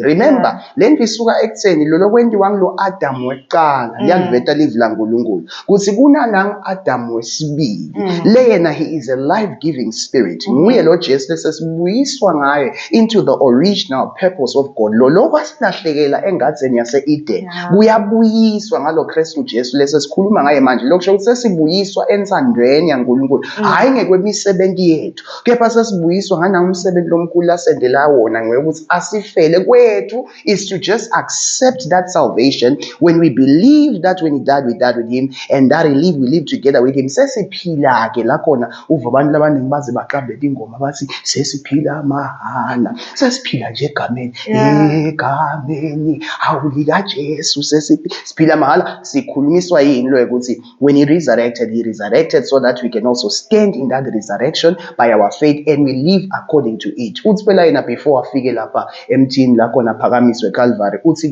remember, len isuka ekutheni lo lokwenziwa ngilo Adam weqala liyaliveta live la nkulunkulu kuthi kunala Adam wesibili lena he is a life-giving spirit. Nguye lo Jesu sesibuyiswa ngaye into the original purpose of God. Lo lokwasilahlekela engadini yase Eden kuyabuyiswa ngalo Kristu Jesu lesi sikhuluma ngaye manje. Lokusho ukuthi sesibuyiswa ensandweni yaNkulunkulu, hayi ngekwemisebenzi yethu, kepha sesibuyiswa ngana umsebenzi loMkhulu asendela wona ngokuthi asifele kwethu is to just accept that salvation when we believe that when he died we died with him, and that we live together with him. Sesiphila ke la khona uvuka abantu abaningi baze baqambele ingoma bathi sesiphila mahhala, sesiphila nje egameni awulika Jesu, sesiphila mahhala. Sikhulunyiswa yini lo ukuthi when he resurrected so that we can also stand in that resurrection by our faith and we live according to it. Uthi phela yena before afike lapha emthini la khona phakamiswe eCalvary uthi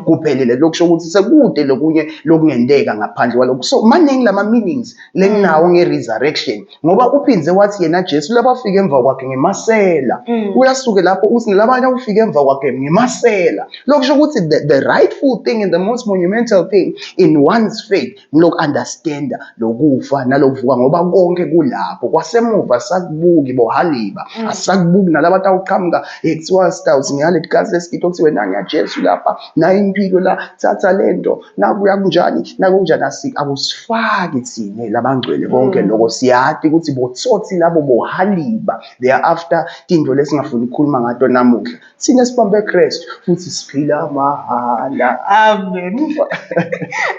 kuphelele lokusho ukuthi sekude lokunye lokungenteka ngaphandle kwalokho. So maningi lama meanings leninawo nge-resurrection ngoba uphinze wathi yena Jesu labafika emva kwakhe ngemasela. Uyasuke lapho uthi nalabanye ufike emva kwakhe ngemasela. Lokusho ukuthi the rightful thing and the most monumental thing in one's faith ngilokhu understanda lokufa nalokuvuka ngoba konke kulapho kwasemuva sakubuki bohaliba asakubuki nalabantu awuqhamuka kuthiwa stouts ngiyale gazi lesikito kuthiwe nanga Jesu lapha na impilo la thatha lento nakuya kunjani akusifaki thina labangcwele konke lokho siyati ukuthi botsotsi labo bohaliba they are after into lesingafuni ukukhuluma ngato namuhla sine sibambe Kristu futhi siphila mahala. Amen.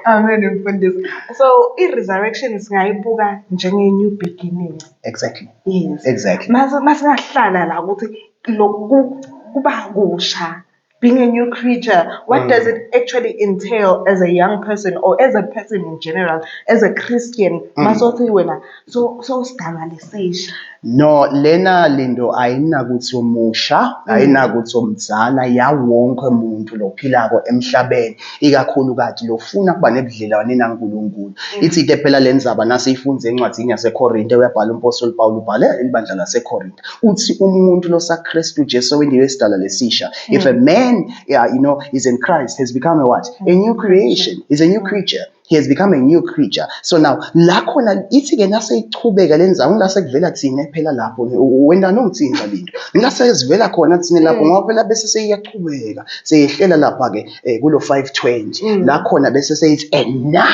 Amen mfundisi. So i-resurrection singayibuka njenge new beginning. Exactly. Yes. Exactly. Masingahlala la ukuthi lokhu kuba kusha, being a new creature, what does it actually entail as a young person or as a person in general, as a Christian? Masothi wena so sidanga lesisha. No, lena lindo ayinakuthi umusha, ayinakuthi umdzala, yawonke umuntu lophilako emhlabeni, ikakhulukazi lofuna kuba nebudlelwane naNkulunkulu. Ithi ke phela lenzaba nasiyifunza encwadini yaseKorinte uyabhala umpostoli Paul ubhale ibandla laseKorinte. Uthi umuntu losaKristu Jesu wendiwe isidala lesisha. If a man, is in Christ, has become a what? A new creation. Is a new creature. He has become a new creature. So now, la khona ithi ke naseyichubeka lenza ngilase kuvela kuthina phela lapho wenda nomthinga linto. Ngilase sivela khona kuthina lapho ngoba phela bese seyiyachubeka. Seyihlela lapha ke kulo 520. La khona bese seyithi and now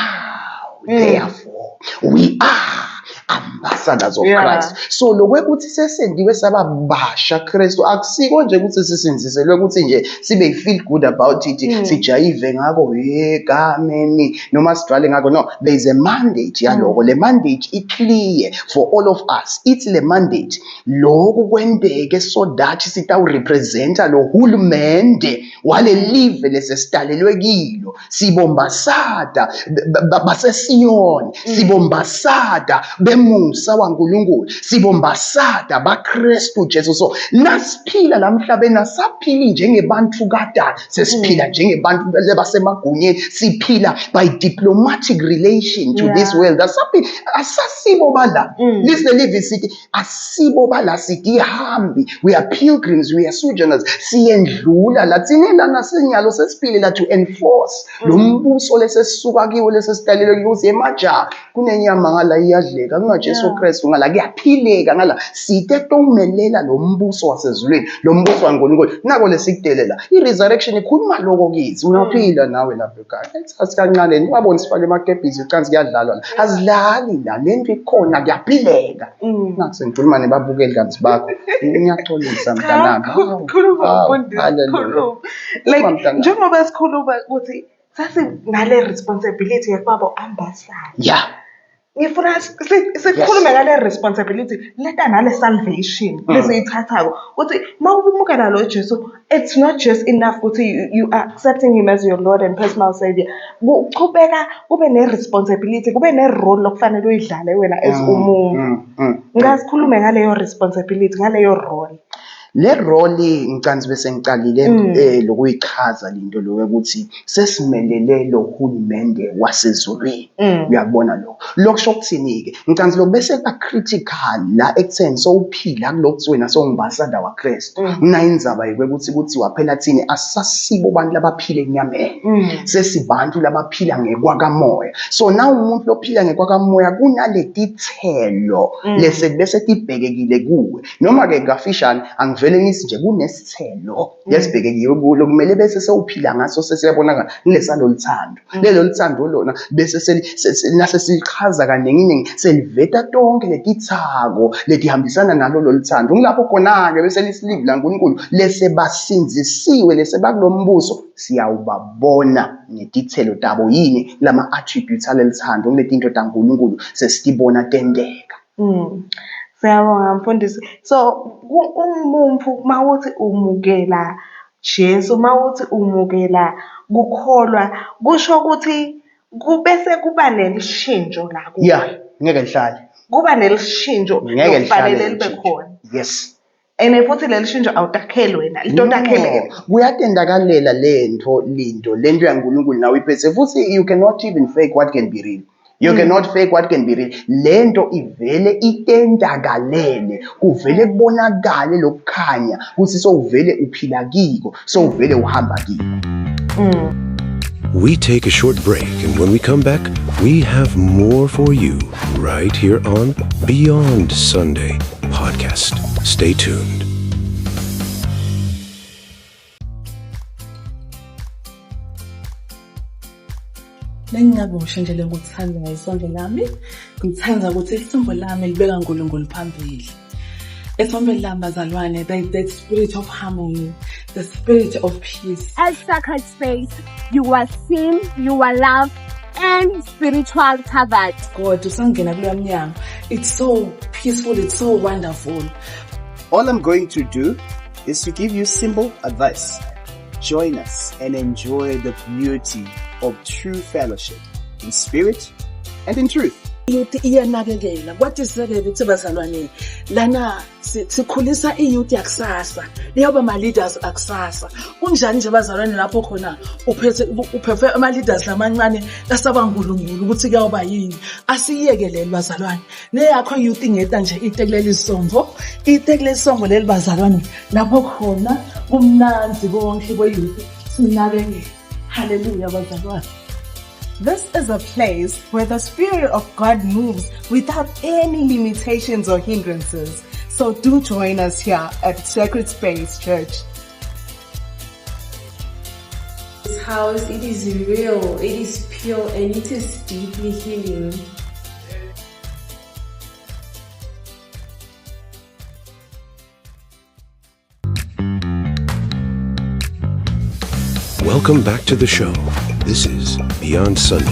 therefore we are ambassadors of Christ. So lokwekuthi sesendiwe sababasha Kristu akusiko nje ukuthi sisinziselwe ukuthi nje sibe feel good about it sijayive ngako egameni noma sidwale ngako. No, there is a mandate yaloko. Le mandate is clear for all of us. It's le mandate lokhu kwendeke so that sitawu representa lo hulumende wale live lesesitalelwe kilo sibombasada basesiyoni sibombasada bemusa waNkulunkulu sibombasada baKristu Jesu. So nasiphila la emhlabeni asaphili njengebantu kadala sesiphila njengebantu basemagunyeni siphila by diplomatic relation to this world. Asasibo bala listen live city asibo bala sithi hambi we are pilgrims, we are sojourners, siyendlula la tsinela nasenyalo sesiphilela to enforce lo mbuso lesesisuka kiwo lesesitalelwe kiwo emaja kunenyama ngala iyadleka kungaJesu Kristu ngala kuyaphileka ngala sithe tomelela lo mbuso wasezulwini lo mbuso waNkulunkulu nako lesikudelela i-resurrection ikhuluma lokho kithi uyaphila nawe lapha ekhaya asikancane nibabona sifake emakebhisi icansi kuyadlalwa la azidlali la lento ikhona kuyaphileka nathi ngikhuluma nebabukeli kanti bakho ngiyaxolisa mntanami like njengoba sikhuluma ukuthi sasi ngale responsibility yakubaba ambassador ngifuna sikhulume ngale responsibility leta nale salvation lesiyithathako ukuthi mawumuka nalo Jesu it's not just enough ukuthi you are accepting him as your Lord and personal savior. Kuqhubeka kube ne responsibility kube ne role lokufanele uyidlale wena as umuntu. Ngasikhulume ngaleyo responsibility ngaleyo role. Le role ngicanzi bese ngicalile lokuyichaza linto lo ukuthi sesimelele lo hulumende wasezulwini. Uyabona lokho ukuthini ke ngicanzi lo bese ka critical la ekutheni so uphila kulokho wena so ngibasada waKristu. Mina indzaba ukuthi waphela thini asasibo abantu labaphila enyameni. Sesibantu labaphila ngekwakamoya. So now umuntu lophila ngekwakamoya kunalethithelo lese bese tibhekekile kuwe. Noma ke ngafishane vele ngisi nje kunesithelo lesibhekekiwe kulo kumele bese sewuphila ngaso sesiyabonakala nilesalo luthando lelo luthando lona bese nase sichaza kaningi seliveta tonke letithako letihambisana nalo luthando ngilapho khona ke bese lisilive la uNkulunkulu lese basinzisiwe lese bakulombuso siyawubabona netithelo tabo yini lama attributes alelithando ngiletinto taNkulunkulu sesitibona tendeka. Siyabonga mfundisi. So umuntu mawuthi umukela Jesu, mawuthi umukela kukholwa, kusho ukuthi bese kuba nelishintsho la kuwe. Yeah, ngeke lihlale. Kuba nelishintsho Ngeke kufanele lihlale libe lishintshe. khona. Yes. And futhi leli shintsho awutakhele wena, into otakhele. Kuyatendakalela lento yaNkulunkulu nawe iphethe futhi you cannot even fake what can be real. You cannot fake what can be real. Lento ivele itendakalele, kuvele kubonakale lokukhanya ukuthi sowuvele uphila kiko, sowuvele uhamba kiko. We take a short break, and when we come back, we have more for you right here on Beyond Sunday podcast. Stay tuned. Lengingabe ngishintshele ukuthanda isonto lami, ngithanda ukuthi isonto lami libeka uNkulunkulu phambili. Esonto lami bazalwane, that spirit of harmony, the spirit of peace. As Sacred Space, you are seen, you are loved, and spiritual covered. God, usangena kuleyo mnyango. It's so peaceful, it's so wonderful. All I'm going to do is to give you simple advice. Join us and enjoy the beauty of true fellowship in spirit and in truth. Youth iyanakekela kwatiseke ukuthi bazalwaneni lana sikhulisa iyouth yakusasa leyoba ama leaders akusasa kunjani nje bazalwane lapho khona uphethe ama leaders lamancane lasaba uNkulunkulu ukuthi kuyoba yini asiyekelele bazalwane neyakho youth ingeta nje itekulele isongo leli bazalwane lapho khona kumnanzi konke kweyouth sinakekele. Hallelujah bazalwane. This is a place where the Spirit of God moves without any limitations or hindrances. So do join us here at Sacred Space Church. This house, it is real, it is pure, and it is deeply healing. Welcome back to the show. This is Beyond Sunday.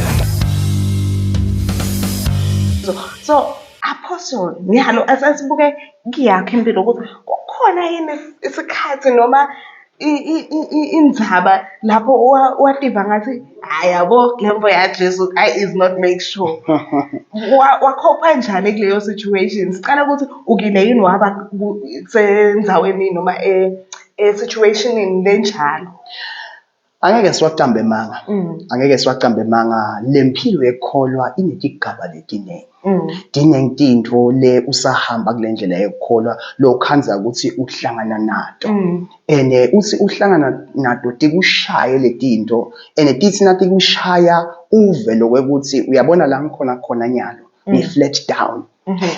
So Apostle Nyalo asasibuke ngiyakho impilo ukuthi kukhona yini isikhathi noma indzaba lapho wativa ngathi ayabo lembo ya Jesu is not make sure wakhopha njani kuleyo situation sicela ukuthi ukile yini waba senzaweni noma situation lenjalo. Angeke siwaqambe manga lempilo yekholwa inetigaba letiningi. Diningi tinto le usahamba kule ndlela yekholwa lokhanza ukuthi uhlangana nato ene uthi uhlangana nato tikushaye letinto ene tithi nathi kushaya uve lokuthi uyabona la ngikhona nyalo ni flat down.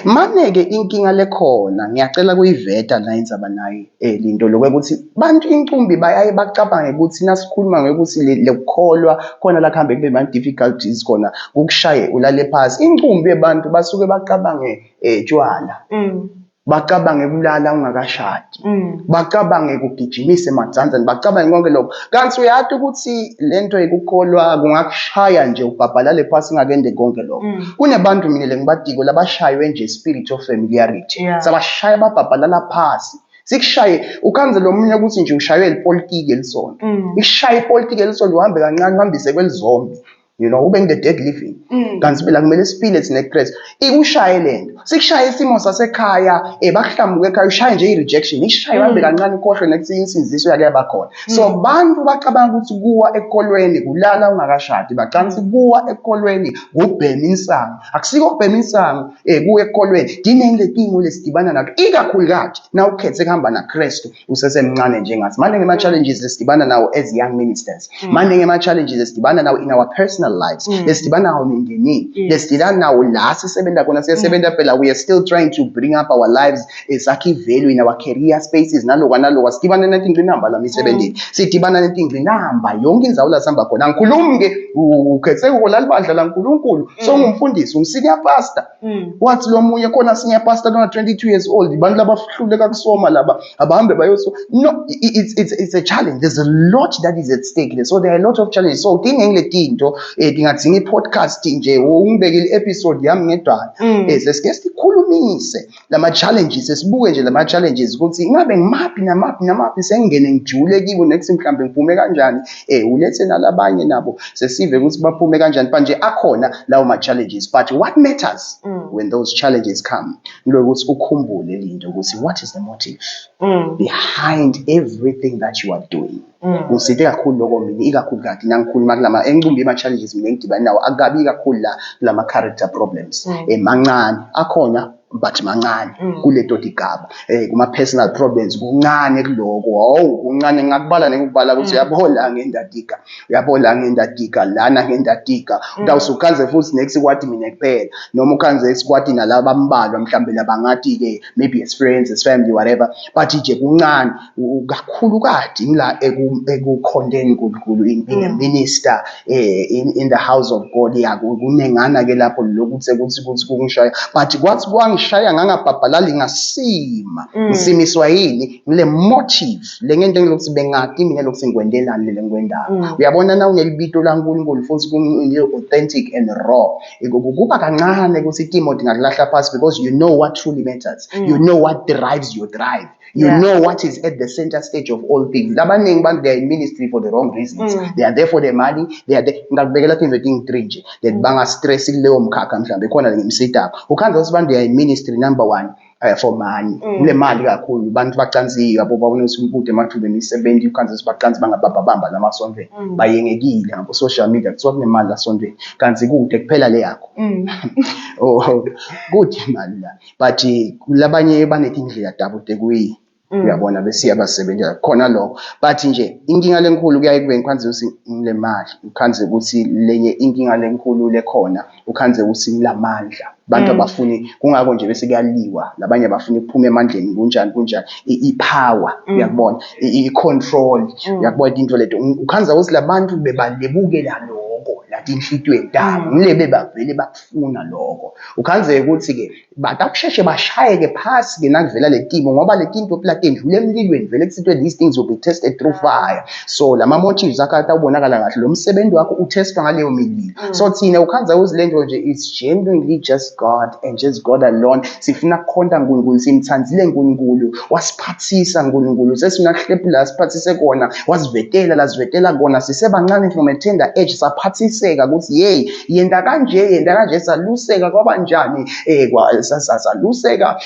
Maneke inkinga lekhona ngiyacela kuyiveta la indzaba nayi linto lokuthi bantu incumbi bayaye bacabange ukuthi nasikhuluma ngokuthi lekholwa khona la kuhambe kube man difficulties khona ukushaye ulale phansi incumbi yabantu basuke bacabange tshwala bacabange kulala ungakashadi bacabange kugijimise emanzanzani bacabange konke lokho kanti uyathi ukuthi lento yekukholwa kungakushaya nje ubhabhalale phansi ngakende konke lokho kunebantu mina lengibadiko labashaywe nje spirit of familiarity sabashaya babhabhalala phansi sikushaye ukhanze lo munye ukuthi nje ushaywe ipolitiki elisonto ishaye ipolitiki elisonto uhambe kancane uhambise kwelizombi. You know, ube the dead living. Kanti phela kumele siphile thina eChrist. Ikushaye lento. Sikushaye isimo sasekhaya, bakuhlamuke ekhaya ushaye nje i-rejection. Ishaye hambe kancane ukhohlwe next insinziso yake yabakhona. So bantu bacabanga ukuthi kuwa ekholweni kulala ungakashadi. Bacansi kuwa ekholweni kubhema insango. Akusiko kubhema insango kuwa ekholweni. Diningi letingo lesidibana nazo. Ikakhulukazi na ukhethe kuhamba naKristu usesemncane njengathi. Maningi ama challenges lesidibana nawo as young ministers. Maningi ama challenges lesidibana nawo in our personal lives. Lesidibana nawo mindeni. Lesidibana nawo la sisebenza khona siyasebenza phela we are still trying to bring up our lives sakhi value in our career spaces nalokwa sidibana netingqinamba la misebenzini. Sidibana netingqinamba yonke indzawo la sihamba khona. Ngikhulumi ke ukhethe ukulala bandla la uNkulunkulu. So ngumfundisi senior pastor. Wathi lo munye khona senior pastor lona 22 years old abantu labahluleka kusoma laba abahambe bayoso. No, it's a challenge. There's a lot that is at stake there. So there are a lot of challenges. So dinge letinto Ngingadzinga i-podcast nje ungibekile i-episode yami ngedwana sesike sikhulumise lama-challenges sibuke nje lama-challenges ukuthi ngabe ngimaphi sengingene ngijule kibo next mhlambe ngiphume kanjani ulethe nalabanye nabo sesive ukuthi baphume kanjani manje akhona lawo ma-challenges but what matters when those challenges come ukuthi ukhumbule into ukuthi what is the motive behind everything that you are doing. Usithe kakhulu lokho mina ikakhulukazi nangikhuluma kulama engicumbi ama-challenges mina engidibana nawo akabi kakhulu la kulama character problems mancane akhona but mancane kuleto digaba kuma personal problems kuncane kuloko kuncane ngakubala nekubala ukuthi uyabona ngendadika lana ngendadika utawusukanze futhi next kwathi mina kuphela noma ukhanze sikwati nalabo bambalwa mhlambe labangathi ke maybe as friends as family whatever but nje kuncane kakhulu kade ngila ekukhondeni uNkulunkulu in a minister in the house of God kunengana ke lapho lokuthi kungishaya but kwathi kwangishaya ngangabhabhalali ngasima ngisimiswa yini ngile motive lengento engilokuthi bengati mina lokuthi ngikwendelani le ngikwendayo uyabona na unelibito laNkulunkulu futhi kuni authentic and raw kuba kancane ukuthi Timothy ngakulahla phansi because you know what truly matters you know what drives your drive. You know what is at the center stage of all things. Abaningi bantu they are in ministry for the wrong reasons. They are there for the money. They are there. Ngakubekela investment 3 nje. That banga stress kuleyo mkhakha mhlambe khona ngemsita. Ukhanza ukuthi bantu they are in ministry number 1 for money. Kule mali kakhulu bantu bacanziwe yabo babona ukuthi umbude emathuba emisebenzi ukhanza ukuthi bacanzi bangababamba lamasondweni. Bayengekile ngabo social media kuthiwa kunemali lasondweni. Kanti kude kuphela le yakho. Good imali la. But kulabanye banethi indlela dabude kuyi uyabona besiya basebenza khona lokho but nje inkinga lenkulu kuyaye kube ngikhanze ukuthi ngile mali ukhanze ukuthi lenye inkinga lenkulu lekhona ukhanze ukuthi ngilamandla bantu abafuni kungako nje bese kuyaliwa labanye abafuni ukuphuma emandleni kunjani ipower uyakubona icontrol uyakubona into leto ukhanza ukuthi labantu bebalebukela lokho lathi inhlitweni dami ngilebe bavele bakufuna lokho ukhanze ukuthi ke batakusheshe bashayeke phasi ke nakuvela letimo ngoba letinto plate endlule emlilweni vele kusitwe these things will be tested through fire so lama motives akade ubonakala kahle lo msebenzi wakho utestwa ngaleyo mililo so thina ukhanza ukuthi lento nje is genuinely just God and just God alone sifuna kukhonta uNkulunkulu simthandzile uNkulunkulu wasiphathisa uNkulunkulu sesifuna kuhlephula siphathise kona wasivetela lazivetela kona sisebancane from a tender age saphathiseka ukuthi hey yenda kanje saluseka kwabanjani saluseka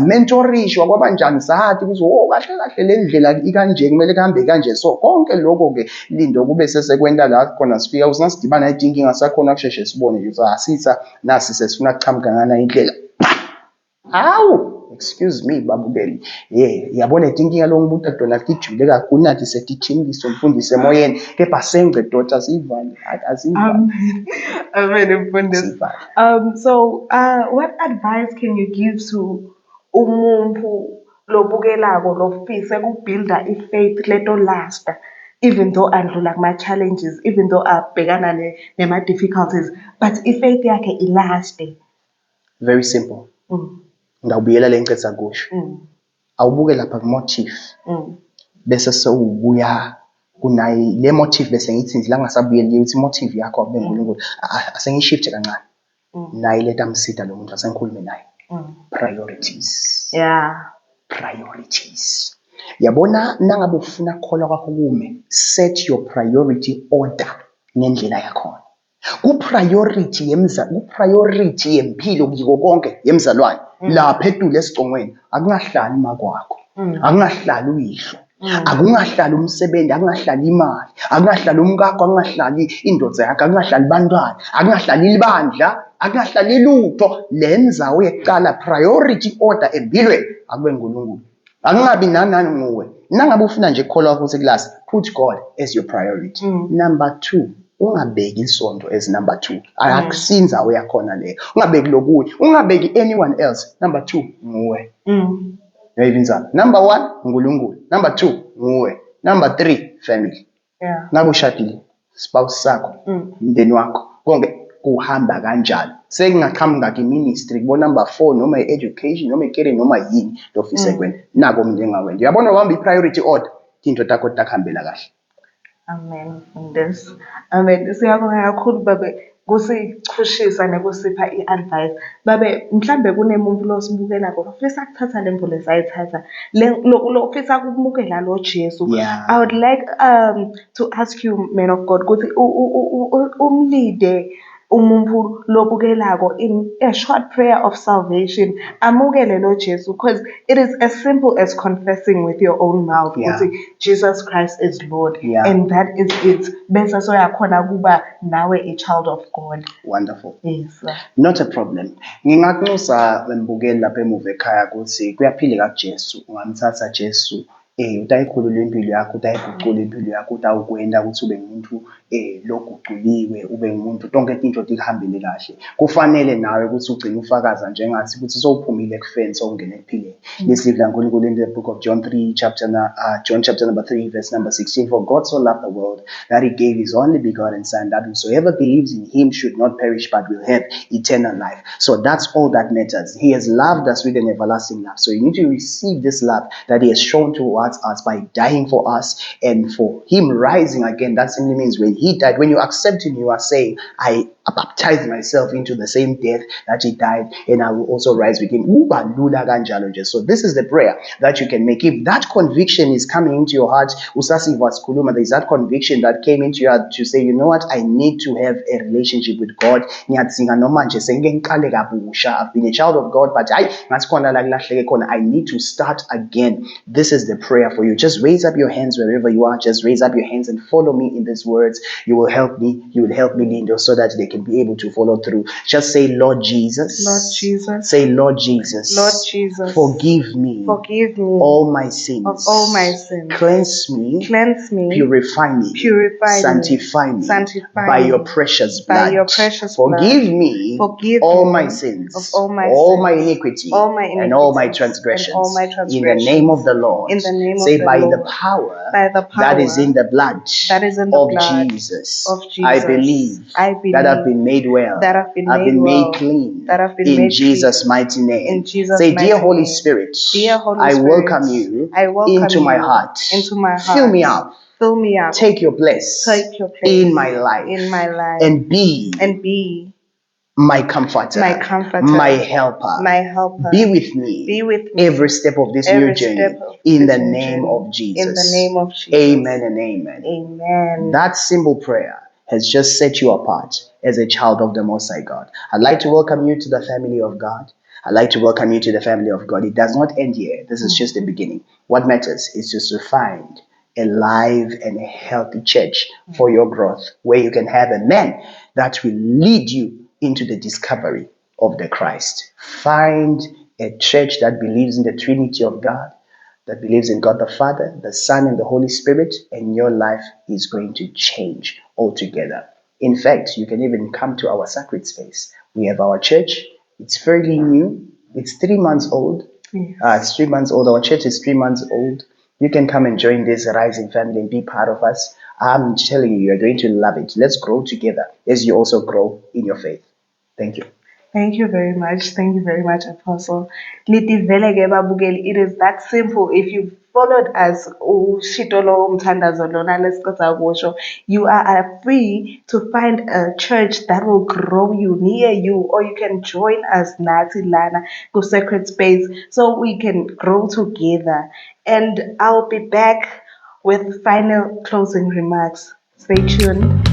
mentorishwa kwabanjani sathi ukuthi kahle le ndlela ikanje kumele kuhambe kanje so konke lokho ke lindo kube sesekwenda la khona sifika usingasidibana nethinking asakhona kusheshe sibone nje asitha nasi sesifuna kuchamuka ngana indlela excuse me babukeli yabona thinking alongibuta Donald tijule kakhulu nathi setithindise umfundisi emoyeni kepha sengce daughter sivale azivale amen mfundisi so what advice can you give to umuntu lobukelako lofise ukubuilda ifaith leto last even though andlula kuma challenges even though abhekana nema difficulties but ifaith yakhe ilast? Very simple. Ngawubuyela lencetha kusho awubuke lapha ku motive bese sewubuya kunayi le motive bese ngithi la ngasabuyela ukuthi motive yakho akube uNkulunkulu asengishift kancane nayi leta msida lo muntu asengikhulume naye priorities priorities yabona nangabe ufuna ukukholwa kwakho kume set your priority order ngendlela yakho ku-priority yempilo kuyiko konke yemzalwane lapha edule esicongweni akungahlali imakwakho akungahlali uyihlo akungahlali umsebenzi akungahlali imali akungahlali umkakho akungahlali indoda yakho akungahlali bantwana akungahlali ibandla akungahlali lutho lenza uyeqala priority order empilweni akube uNkulunkulu akungabi nanani nguwe nangabe ufuna nje ukukholwa kwakho seklasi put God as your priority. Number 2, ungabeki isonto as number 2 akusinza uyakhona leyo ungabeki lokunye ungabeki anyone else. Number 2 nguwe yayivinza. Number 1 uNkulunkulu. Number 2 nguwe. Number 3 family. Ngabe ushadile spouse sakho umndeni wakho konke kuhamba kanjalo sekungaqhamuka ke ministry kubona number 4 noma education noma career noma yini lofisa kwena nako umndeni ngakwenza uyabona uhamba i priority order into takho takhambela kahle. Amen. Mfundisi. Amen. Siyabonga kakhulu babe kusichushisa nekusipha i-advice. Babe mhlambe kunemuntu lo sibukelako ofisa ukuthatha le mvulo esayithatha lo ofisa ukumukela lo Jesu. Yeah. I would like to ask you, man of God, ukuthi umlead umuntu lobukelako in a short prayer of salvation amukele lo Jesu, because it is as simple as confessing with your own mouth ukuthi Jesus Christ is Lord, and that is it. Bese soyakhona kuba nawe a child of God. Wonderful. Yes, sir. Not a problem. Ngingakunusa mbukeli lapha emuva ekhaya ukuthi kuyaphileka kuJesu, ungamthatha Jesu utayikhulula impilo yakho, utayiguqula impilo yakho, utawukwenda ukuthi ube ngumuntu loguquliwe, ube ngumuntu tonke into lihambile kahle. Kufanele nawe ukuthi ugcine ufakaza njengathi ukuthi sowuphumile ekufeni sowungena ekuphileni. Lesivla uNkulunkulu in the book of John chapter number 3 verse number 16, for God so loved the world that he gave his only begotten son, that whosoever believes in him should not perish but will have eternal life. So that's all that matters. He has loved us with an everlasting love. So you need to receive this love that he has shown towards us by dying for us, and for him rising again. That simply means when he died, when you accept him, you are saying, I baptize myself into the same death that he died, and I will also rise with him. So this is the prayer that you can make. If that conviction is coming into your heart, there is that conviction that came into your heart to say, you know what, I need to have a relationship with God. I've been a child of God, but I need to start again. This is the prayer for you. Just raise up your hands wherever you are. Just raise up your hands and follow me in these words. You will help me. You will help me, Lindo, so that they can be able to follow through. Just say, Lord Jesus. Lord Jesus. Say, Lord Jesus. Lord Jesus. Forgive me. Forgive me. All my sins. Of all my sins. Cleanse me. Cleanse me. Purify me. Purify Sanctify me. Sanctify by me. your precious blood. By your precious Forgive blood. me. Forgive all me my sins. Of all my all sins. my iniquity. All my iniquities. And all my transgressions. And all my transgressions. In the name of the Lord. In the name Say, of the by Lord. the power. By the power. That is in the blood. That is in the of blood. Jesus. Of Jesus. I believe. That I've been made well. That I've been I've made been well. made clean. That I've been in made Jesus' clean. mighty name. In Jesus' Say, mighty dear Holy name. Spirit. Dear Holy I Spirit. welcome you. I welcome into my you heart. Into my heart. Fill me up. Fill me up. Take your place. Take your place. In my life. In my life. And be. My comforter. My comforter. My helper. My helper. Be with me. Be with me. Every step of this new journey. In the name of Jesus. In the name of Jesus. Amen and amen. Amen. That simple prayer has just set you apart as a child of the Most High God. I'd like to welcome you to the family of God. I'd like to welcome you to the family of God. It does not end here. This is just the beginning. What matters is just to find a live and a healthy church for your growth, where you can have a man that will lead you into the discovery of the Christ. Find a church that believes in the Trinity of God, that believes in God the Father, the Son, and the Holy Spirit, and your life is going to change altogether. In fact, you can even come to our sacred space. We have our church. It's fairly new. It's 3 months old. Yes. It's 3 months old. Our church is 3 months old. You can come and join this rising family and be part of us. I'm telling you, you're going to love it. Let's grow together as you also grow in your faith. Thank you. Thank you very much. Thank you very much, Apostle. It is that simple. If you followed us, you are free to find a church that will grow you near you, or you can join us, Nati Lana, go Sacred Space, so we can grow together. And I'll be back with final closing remarks. Stay tuned.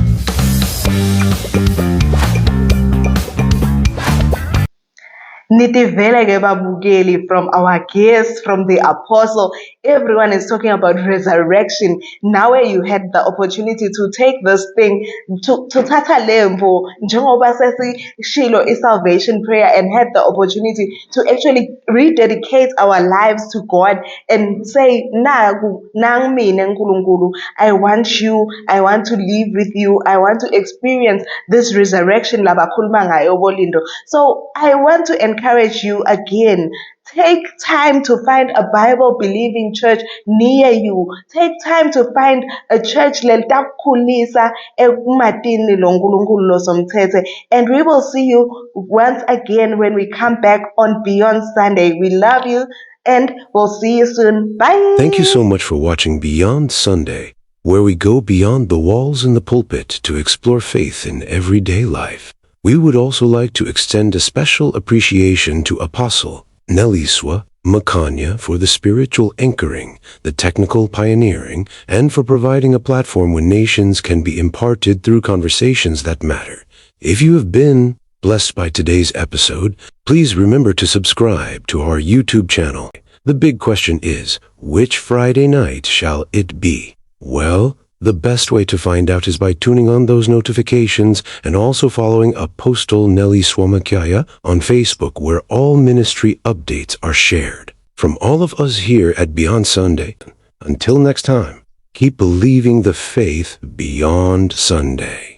Nitivele babukeli, from our guests, from the apostle. Everyone is talking about resurrection. Now you had the opportunity to take this thing to Tata Lembo, njengoba sesishilo is salvation prayer, and had the opportunity to actually rededicate our lives to God and say, nang mina nkulunkulu, I want you, I want to live with you, I want to experience this resurrection labakhuluma ngayo bolindo. So I want to encourage you again. Take time to find a Bible-believing church near you. Take time to find a church lentakhulisa ekumatini lonkulunkulu losomthethe. And we will see you once again when we come back on Beyond Sunday. We love you and we'll see you soon. Bye. Thank you so much for watching Beyond Sunday. where we go beyond the walls in the pulpit to explore faith in everyday life. We would also like to extend a special appreciation to Apostle Neliswa Makanya for the spiritual anchoring, the technical pioneering, and for providing a platform where nations can be imparted through conversations that matter. If you have been blessed by today's episode, please remember to subscribe to our YouTube channel. The big question is, which Friday night shall it be? Well, the best way to find out is by tuning on those notifications and also following Apostle Neliswa Makanya on Facebook, where all ministry updates are shared. From all of us here at Beyond Sunday, until next time, keep believing the faith beyond Sunday.